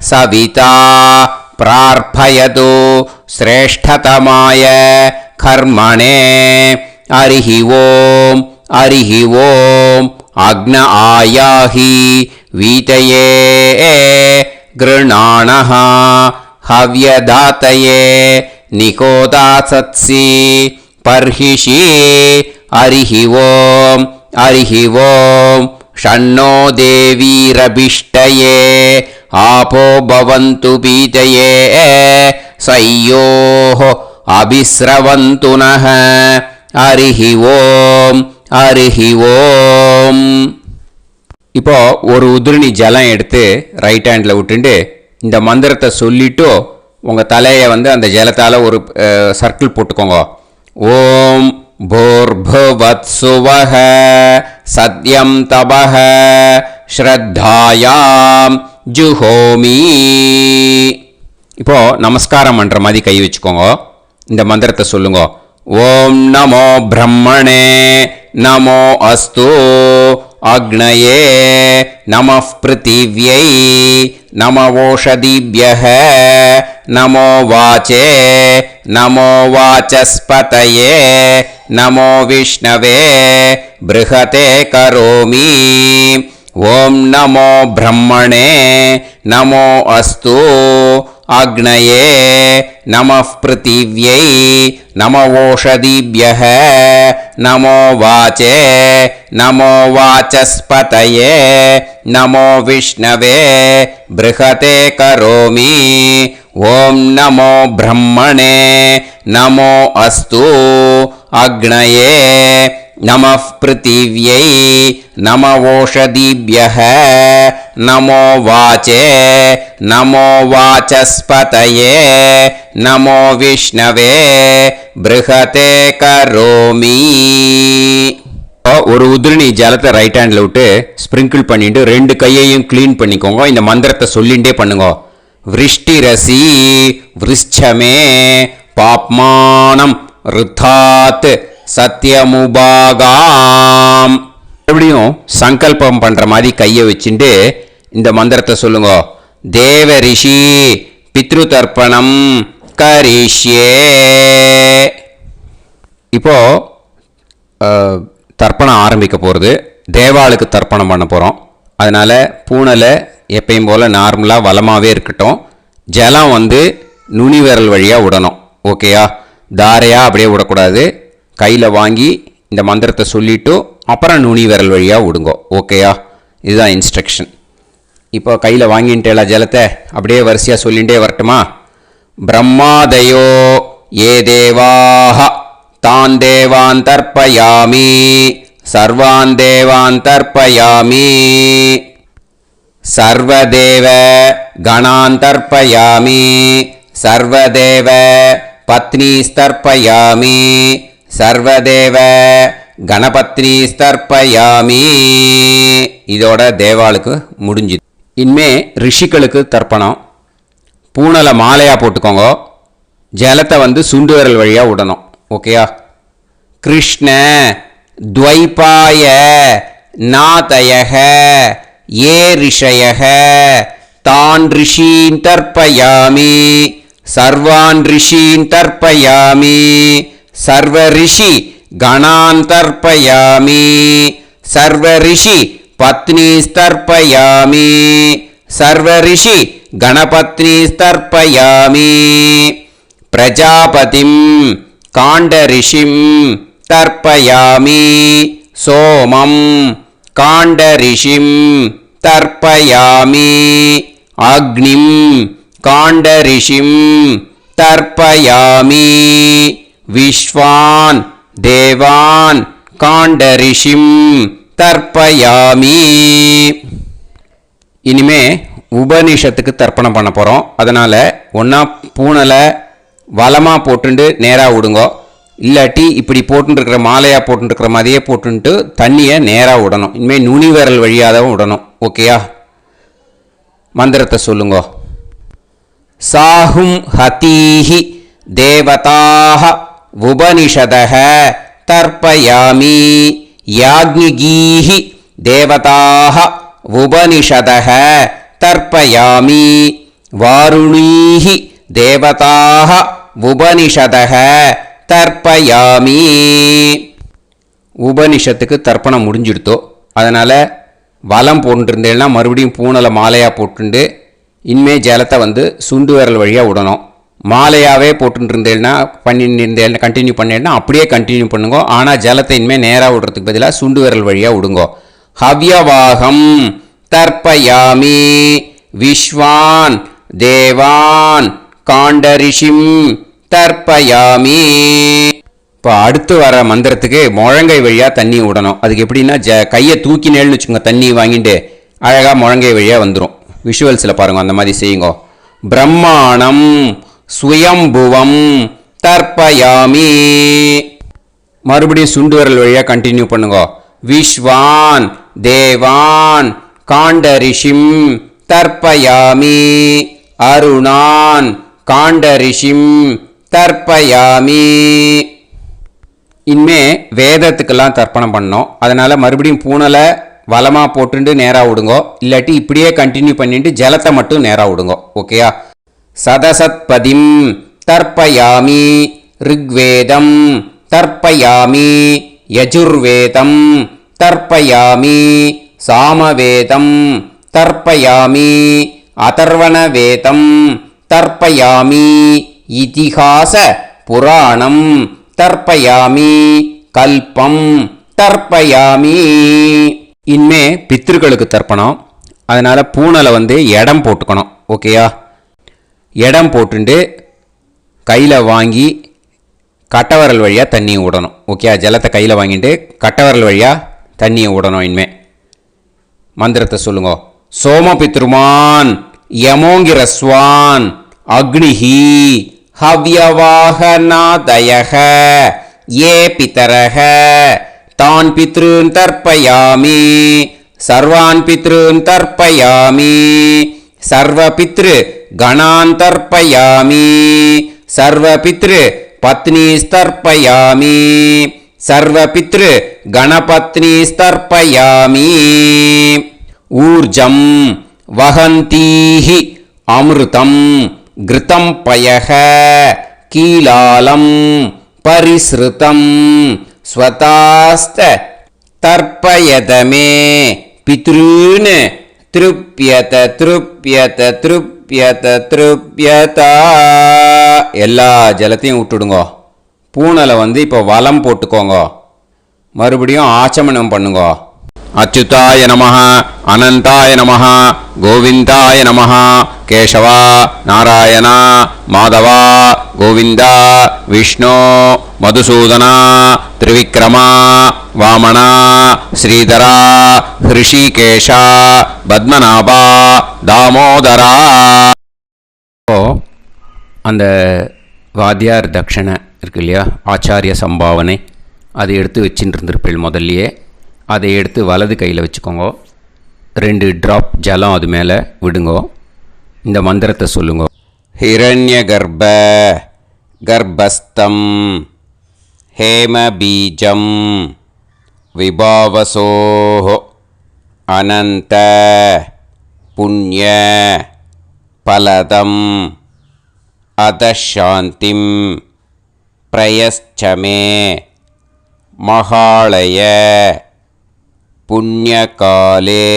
சவிதா பிரார்ப்பயது ஸ்ரேஷ்டதமாய கர்மணே. ஹரிஹி ஓம் ஹரிஹி ஓம் அக்ன ஆயாஹி வீதயே கிருணாணஹ ஹவ்யதாத்தயே நிகோதாசத்சி பர்ஹிஷி. ஹரிஹி ஓம் ஹரிஹி ஓம் ஷண்ணோ தேவீரபிஷ்டயே ஆபோ பவந்து பீதயே சய்யோஹ அபிஸ்ரவந்து நஹ. ஹரிஹி ஓம் ஹரிஹி ஓம். இப்போ ஒரு உதிரணி ஜலம் எடுத்து ரைட் ஹேண்டில் விட்டுண்டு இந்த மந்திரத்தை சொல்லிட்டு உங்கள் தலையை அந்த ஜலத்தால் ஒரு சர்க்கிள் போட்டுக்கோங்க. ஓம் பூர்புவத் சுவஹ சத்யம் தபஹ ஸ்ரத்தாயாம் ஜுஹோமி. இப்போ நமஸ்காரம் பண்ணுற மாதிரி கை வச்சுக்கோங்க. இந்த மந்திரத்தை சொல்லுங்க. ஓம் நமோ பிரம்மணே நமோ அஸ்து அக்னயே நமः பிருத்திவ்யை நமவோஷதிभ्यः நமோ வாச்சே நமோ வாசஸ்பதயே நமோ விஷ்ணவே ப்ருஹதே கரோமி. ஓம் நமோ பிரம்மணே நமோ அஸ்து அக்னயே நமः பிருத்திவ்யை நமவோஷதிभ्यः நமோ வாச்சே நமோ வாசஸ்பதயே நமோ விஷ்ணவே ப்ருஹதே கரோமி. ஓம் நமோ பிரம்மணே நமோ அஸ்து அக்னயே நமः பிருத்திவ்யை நமவோஷதிभ्यः நமோ வாச்சே நமோ வாசஸ்பதயே நமோ விஷ்ணவே ப்ருஹதே கரோமி. ஒரு உதிரணி ஜலத்தை ரைட் ஹேண்டில் விட்டு ஸ்ப்ரிங்கிள் பண்ணிட்டு 2 கையையும் க்ளீன் பண்ணிக்கோங்க. இந்த மந்திரத்தை சொல்லிகிட்டே பண்ணுங்க. விருஷ்டிரசி விருஷ்சமே பாப்மானம் ருத்தாத் சத்யமுபாகாம். மறுபடியும் சங்கல்பம் பண்ணுற மாதிரி கையை வச்சுட்டு இந்த மந்திரத்தை சொல்லுங்க. தேவ ரிஷி பித்ரு தர்ப்பணம் கரிஷ்யே. இப்போ தர்ப்பணம் ஆரம்பிக்க போகிறது. தேவாளுக்கு தர்ப்பணம் பண்ண போகிறோம். அதனால் பூனலை எப்பயும் போல் நார்மலாக வளமாகவே இருக்கட்டும். ஜலம் நுனி விரல் வழியாக விடணும். ஓகேயா? தாரையாக அப்படியே விடக்கூடாது. கையில் வாங்கி இந்த மந்திரத்தை சொல்லிவிட்டு அப்புறம் நுனி விரல் வழியாக விடுங்க. ஓகேயா? இதுதான் இன்ஸ்ட்ரக்ஷன். இப்போ கையில் வாங்கிட்டேல ஜலத்தை அப்படியே வரிசையாக சொல்லிகிட்டே வரட்டுமா? பிரம்மாதயோ ஏ தேவாஹ தான் தேவான் தர்ப்பயாமி சர்வான் தேவான் தர்ப்பயாமி சர்வதேவ கணான் தர்ப்பயாமி சர்வதேவ பத்னீஸ்தர்ப்பயாமி சர்வதேவ கணபத்னீஸ்தர்ப்பயாமி. இதோட தேவாளுக்கு முடிஞ்சுது. இனிமே ரிஷிகளுக்கு தர்ப்பணம். பூனலை மாலையாக போட்டுக்கோங்க. ஜலத்தை வந்து சுண்டு விரல் வழியாக விடணும். ஓகேயா? கிருஷ்ண துவைபாய நாதயக ஏ ரிஷயக தான் ரிஷீன் தர்ப்பயாமி சர்வான் ரிஷீன் தர்ப்பயாமி சர்வ ரிஷி கணான் தர்ப்பயாமி சர்வ ரிஷி பத்னீஸ்தர்ப்பயாமி சர்வ ரிஷி கணபத்னீஸ்தர்ப்பயாமி பிரஜாபதிம் காண்டரிஷிம் தர்ப்பயாமி சோமம் காண்டரிஷிம் தர்ப்பயாமி அக்னிம் காண்டரிஷிம் தர்ப்பயாமி விஸ்வான் தேவான் காண்டரிஷிம் தர்ப்பயாமி. இனிமே உபனிஷத்துக்கு தர்ப்பணம் பண்ண போகிறோம். அதனால் ஒன்றா பூனலை வலமாக போட்டுண்டு நேராக விடுங்கோ, இல்லாட்டி இப்படி போட்டுருக்கிற மாலையாக போட்டுருக்கிற மாதிரியே போட்டுன்ட்டு தண்ணியை நேராக விடணும். இனிமேல் நுனி விரல் வழியாக தான் விடணும். ஓகேயா? மந்திரத்தை சொல்லுங்கோ. சாஹும் ஹதீஹி தேவதாக உபனிஷதக தர்ப்பயாமி யாக்ஞிகீஹி தேவதாக உபனிஷதக தர்ப்பயாமி வாருணீஹி தேவதாக உபனிஷதக தர்ப்பயாமி. உபனிஷத்துக்கு தர்ப்பணம் முடிஞ்சிடுத்தோ, அதனால் வலம் போட்டுருந்தேன்னா மறுபடியும் பூனலை மாலையாக போட்டுண்டு இனிமே ஜலத்தை வந்து சுண்டு விரல் வழியாக விடணும். மாலையாகவே போட்டுருந்தேன்னா பண்ணிருந்தேன் கண்டினியூ பண்ணேன்னா அப்படியே கண்டினியூ பண்ணுங்க. ஆனால் ஜலத்தை இனிமேல் நேராக விடுறதுக்கு பதிலாக சுண்டு விரல் வழியாக விடுங்கோ. ஹவ்யவாகம் தர்ப்பயாமி விஸ்வான் தேவான் காண்டரிஷிம் தர்ப்பயாமி. இப்போ அடுத்து வர மந்திரத்துக்கு முழங்கை வழியாக தண்ணி விடணும். அதுக்கு எப்படின்னா கையை தூக்கினேன்னு வச்சுக்கோங்க, தண்ணி வாங்கிட்டு அழகாக முழங்கை வழியாக வந்துடும். விஷுவல்ஸில் பாருங்க, அந்த மாதிரி செய்யுங்க. பிரம்மாணம் சுயம்புவம் தர்ப்பயாமி. மறுபடியும் சுண்டு விரல் வழியாக கண்டினியூ பண்ணுங்க. விஸ்வான் தேவான் காண்டரிஷிம் தர்ப்பயாமி அருணான் காண்டரிஷிம் தர்ப்பயாமி. இனிமே வேதத்துக்கெல்லாம் தர்ப்பணம் பண்ணோம். அதனால் மறுபடியும் பூனலை வலமாக போட்டுண்டு நேராக விடுங்கோ, இல்லாட்டி இப்படியே கண்டினியூ பண்ணிட்டு ஜலத்தை மட்டும் நேராக விடுங்கோ. ஓகேயா? சதசத்பதிம் தர்ப்பயாமி ரிக்வேதம் தர்ப்பயாமி யஜுர்வேதம் தர்ப்பயாமி சாமவேதம் தர்ப்பயாமி அதர்வணவேதம் தர்ப்பயாமி இதிஹாச புராணம் தர்ப்பயாமி கல்பம் தர்ப்பயாமி. இனிமே பித்ருக்களுக்கு தர்ப்பணம். அதனால் பூனலை வந்து இடம் போட்டுக்கணும். ஓகேயா? இடம் போட்டுண்டு கையில் வாங்கி கட்டவரல் வழியாக தண்ணியை விடணும். ஓகே? ஜலத்தை கையில் வாங்கிட்டு கட்டவரல் வழியாக தண்ணியை விடணும். இனிமே மந்திரத்தை சொல்லுங்க. சோமபித்ருமான் யமோங்கிரஸ்வான் அக்னிஹி ஹவ்யவாகநாதயக ஏ பிதரக தான் பித்ருன் தர்ப்பயாமி சர்வான் பித்ருன் தர்ப்பயாமி சர்வ பித்ரு கணான் தர்ப்பயாமி சர்வ பித்ரு பத்னீஸ்தர்ப்பயாமி சர்வ பித்ரு கணபத்னீஸ்தர்ப்பயாமி. ஊர்ஜம் வஹந்தீஹி அமிர்தம் கிருதம் பயக கீலாலம் பரிஸ்ருதம் ஸ்வதாஸ்த தர்ப்பயதமே பித்ருன் திருப்யத திருப்யத திருப்யத திருப்யதா. எல்லா ஜலத்தையும் விட்டுடுங்க. பூனலை வந்து இப்போ வலம் போட்டுக்கோங்க. மறுபடியும் ஆச்சமனம் பண்ணுங்க. அச்சுதாய நமஹ அனந்தாய நமஹ கோவிந்தாய நமஹ கேசவா நாராயணா மாதவா கோவிந்தா விஷ்ணு மதுசூதனா திரிவிக்ரமா வாமனா ஸ்ரீதரா ஹிருஷிகேஷா பத்மநாபா தாமோதரா. அந்த வாத்தியார் தட்சணை இருக்கு இல்லையா, ஆச்சாரிய சம்பாவனை, அதை எடுத்து வச்சுட்டு இருந்திருப்பேள் முதல்லையே. அதை எடுத்து வலது கையில் வச்சுக்கோங்க. 2 ட்ராப் ஜலம் அது மேலே விடுங்கோ. இந்த மந்திரத்தை சொல்லுங்க. ஹிரண்ய கர்ப்ப गर्भस्थं हेमबीजं विभावसोः अनन्त पुण्य फलदम् अधशान्तिं प्रयश्च मे महालय पुण्यकाले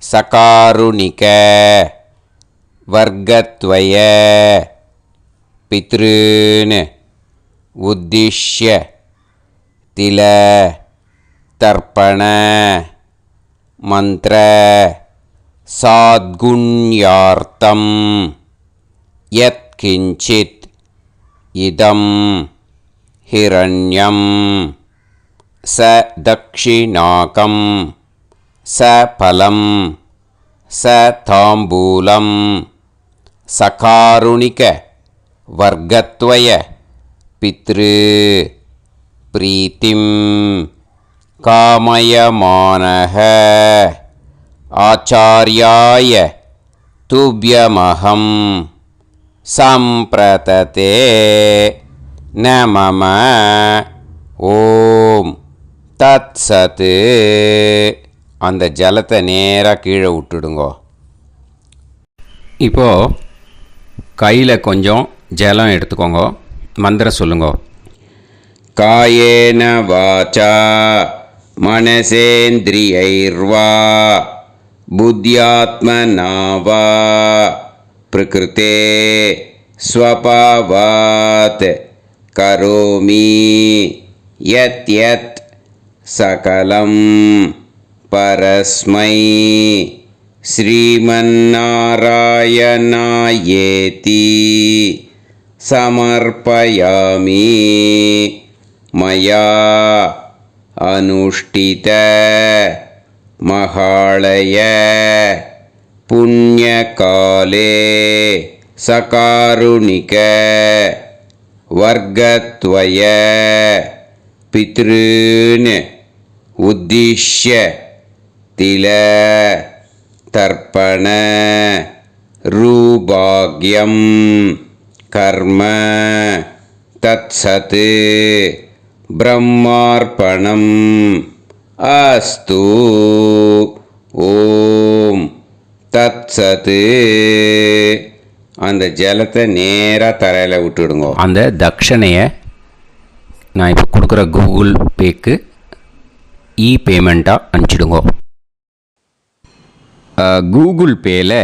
सकारुणिक वर्गद्वय पितॄन् उद्दिश्य तिल तर्पण मंत्र साद्गुण्यार्थं यत्किञ्चित् इदं हिरण्यं स दक्षिणाकं स फलं स ताम्बूलं सकारुणिक वर्गद्वय पितृ प्रीतिं कामयमानः आचार्याय तुभ्यमहं सम्प्रतते न मम ஓம் தத் சத்து. அந்த ஜலத்தை நேராக கீழே விட்டுடுங்கோ. இப்போது கையில் கொஞ்சம் ஜலம் எடுத்துக்கோங்க. மந்திரம் சொல்லுங்க. காயேன வாச்சா மனசேந்திரியைர்வா புத்தியாத்மனா வா பிரகிருதே ஸ்வபாவாத் கரோமி யத் யத் சகலம் பரஸ்மை ஸ்ரீமன்னாராயணாயேதி சமர்ப்பயாமி மயா அனுஷ்டித மகாளய புண்ணியகாலே சகாருணிக वर्गद्वय पितॄन् उद्दिश्य तिल तर्पण रूभाग्यं कर्म तत्सत् ब्रह्मार्पणम् अस्तु. ஓம் தத்சத். அந்த ஜலத்தை நேராக தரையில் விட்டுடுங்க. அந்த தட்சணையை நான் இப்போ கொடுக்குற கூகுள் பேக்கு பேமெண்ட்டாக அனுப்பிச்சிடுங்க. கூகுள் பேயில்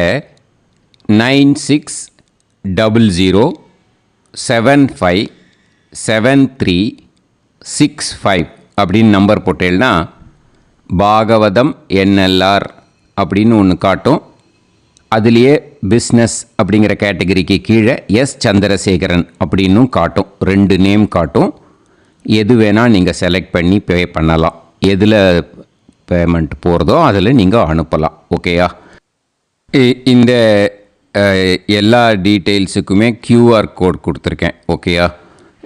9600757365 அப்படின்னு நம்பர் போட்டேன்னா பாகவதம் என்எல்ஆர் அப்படின்னு ஒன்று காட்டும். அதுலேயே பிஸ்னஸ் அப்படிங்கிற கேட்டகரிக்கு கீழே எஸ் சந்திரசேகரன் அப்படின்னும் காட்டும். 2 நேம் காட்டும். எது வேணால் நீங்கள் செலக்ட் பண்ணி பே பண்ணலாம். எதில் பேமெண்ட் போகிறதோ அதில் நீங்கள் அனுப்பலாம். ஓகேயா? இந்த எல்லா டீட்டெயில்ஸுக்குமே QR கோட் கொடுத்துருக்கேன். ஓகேயா?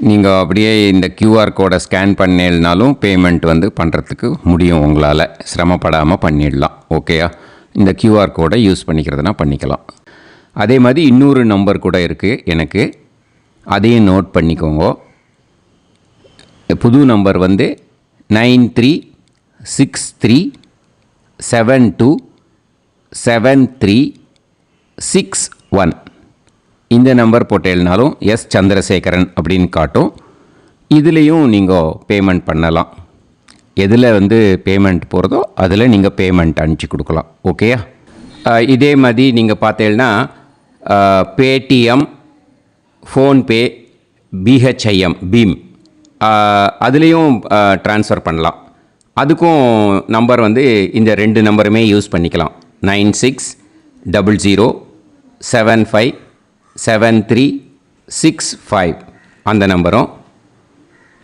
நீங்கள் அப்படியே இந்த QR கோடை ஸ்கேன் பண்ணேனாலும் பேமெண்ட் பண்ணுறதுக்கு முடியும். உங்களால் சிரமப்படாமல் பண்ணிடலாம். ஓகேயா? இந்த QR கோடை யூஸ் பண்ணிக்கிறதுனா பண்ணிக்கலாம். அதே மாதிரி இன்னொரு நம்பர் கூட இருக்குது எனக்கு. அதையும் நோட் பண்ணிக்கோங்க. புது நம்பர் 9363727361. இந்த நம்பர் போட்டேனாலும் எஸ் சந்திரசேகரன் அப்படின்னு காட்டும். இதுலேயும் நீங்கள் பேமெண்ட் பண்ணலாம். எதில் பேமெண்ட் போகிறதோ அதில் நீங்கள் பேமெண்ட் அனுப்பிச்சி கொடுக்கலாம். ஓகேயா? இதே மாதிரி நீங்கள் பார்த்தீங்கன்னா பேடிஎம், ஃபோன்பே, பிஹெச்ஐஎம், பீம் அதுலேயும் ட்ரான்ஸ்ஃபர் பண்ணலாம். அதுக்கும் நம்பர் இந்த 2 நம்பருமே யூஸ் பண்ணிக்கலாம். 9600757365 அந்த நம்பரும்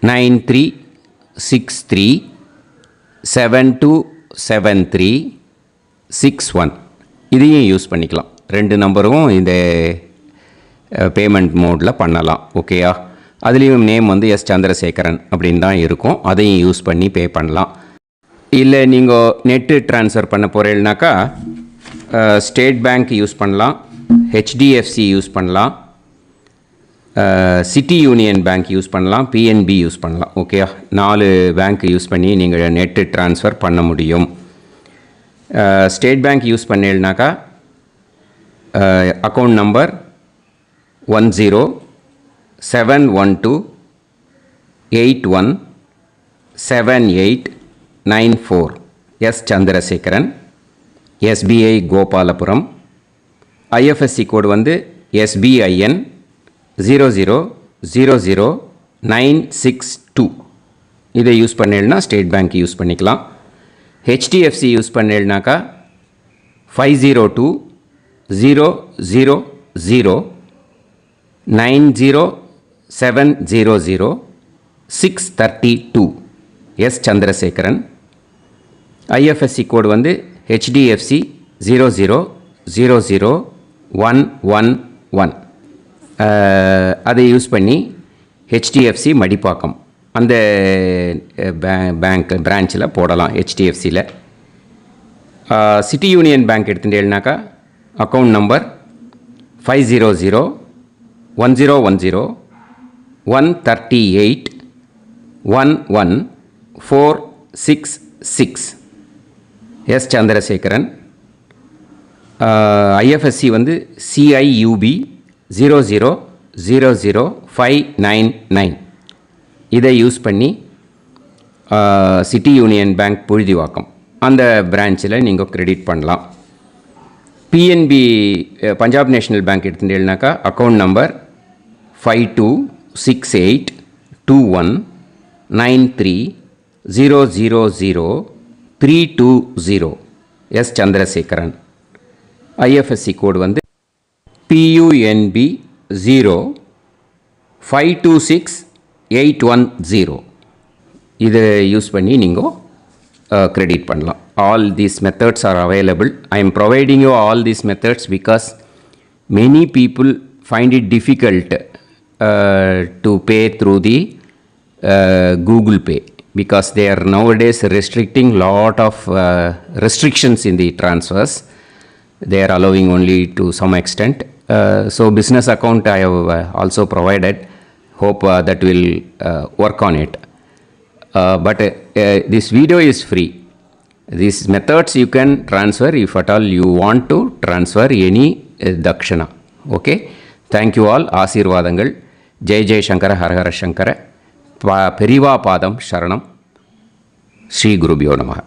9363727361 இதையும் யூஸ் பண்ணிக்கலாம். 2 நம்பரும் இந்த பேமெண்ட் மோடில் பண்ணலாம். ஓகேயா? அதுலேயும் நேம் எஸ் சந்திரசேகரன் அப்படின்னு தான் இருக்கும். அதையும் யூஸ் பண்ணி பே பண்ணலாம். இல்லை நீங்கள் நெட்டு ட்ரான்ஸ்ஃபர் பண்ண போகிறீங்கனாக்கா ஸ்டேட் பேங்க் யூஸ் பண்ணலாம், HDFC யூஸ் பண்ணலாம், சிட்டி யூனியன் பேங்க் யூஸ் பண்ணலாம், பிஎன்பி யூஸ் பண்ணலாம். ஓகேயா, 4 பேங்க் யூஸ் பண்ணி நீங்கள் நெட்டு ட்ரான்ஸ்ஃபர் பண்ண முடியும். ஸ்டேட் பேங்க் யூஸ் பண்ணீங்கன்னாக்கா account number 1071281789 S Chandrasekaran, SBI Gopalapuram. IFSC code வந்து SBIN 0000962. இதை யூஸ் பண்ணீங்கன்னா ஸ்டேட் பேங்க் யூஸ் பண்ணிக்கலாம். ஹெச்டிஎஃப்சி யூஸ் பண்ணீங்கன்னாக்கா 5020090700 எஸ் சந்திரசேகரன். ஐஎஃப்எஸ்சி கோடு வந்து HDFC 0000111. அதை யூஸ் பண்ணி HDFC மடிப்பாக்கம் அந்த பேங்க் பிரான்ச்சில் போடலாம். HDFCயில் சிட்டி யூனியன் பேங்க் எடுத்துட்டேன்னாக்கா account number 500110114666 S Chandrasekaran. IFSC வந்து CIUB 0000599. இதை யூஸ் பண்ணி சிட்டி யூனியன் பேங்க் புழுதிவாக்கம் அந்த பிரான்ச்சில் நீங்கள் கிரெடிட் பண்ணலாம். பிஎன்பி பஞ்சாப் நேஷ்னல் பேங்க் எடுத்துட்டீங்கன்னாக்கா account number 52682193000320 S Chandrasekaran. IFSC code வந்து PUNB 0526810. இதை யூஸ் பண்ணி நீங்கள் கிரெடிட் பண்ணலாம். All these methods are available. I am providing you all these methods because many people find it difficult to pay through the Google Pay because they are nowadays restricting lot of restrictions in the transfers. They are allowing only to some extent. So business account I have also provided. Hope that will work on it. But this video is free. These methods you can transfer if at all you want to transfer any dakshana. Okay. Thank you all. ஆசீர்வாதங்கள். ஜெய் ஜெய் சங்கர ஹரஹர சங்கர. பெரிவா பாதம் சரணம். ஸ்ரீ குருபியோ நமः.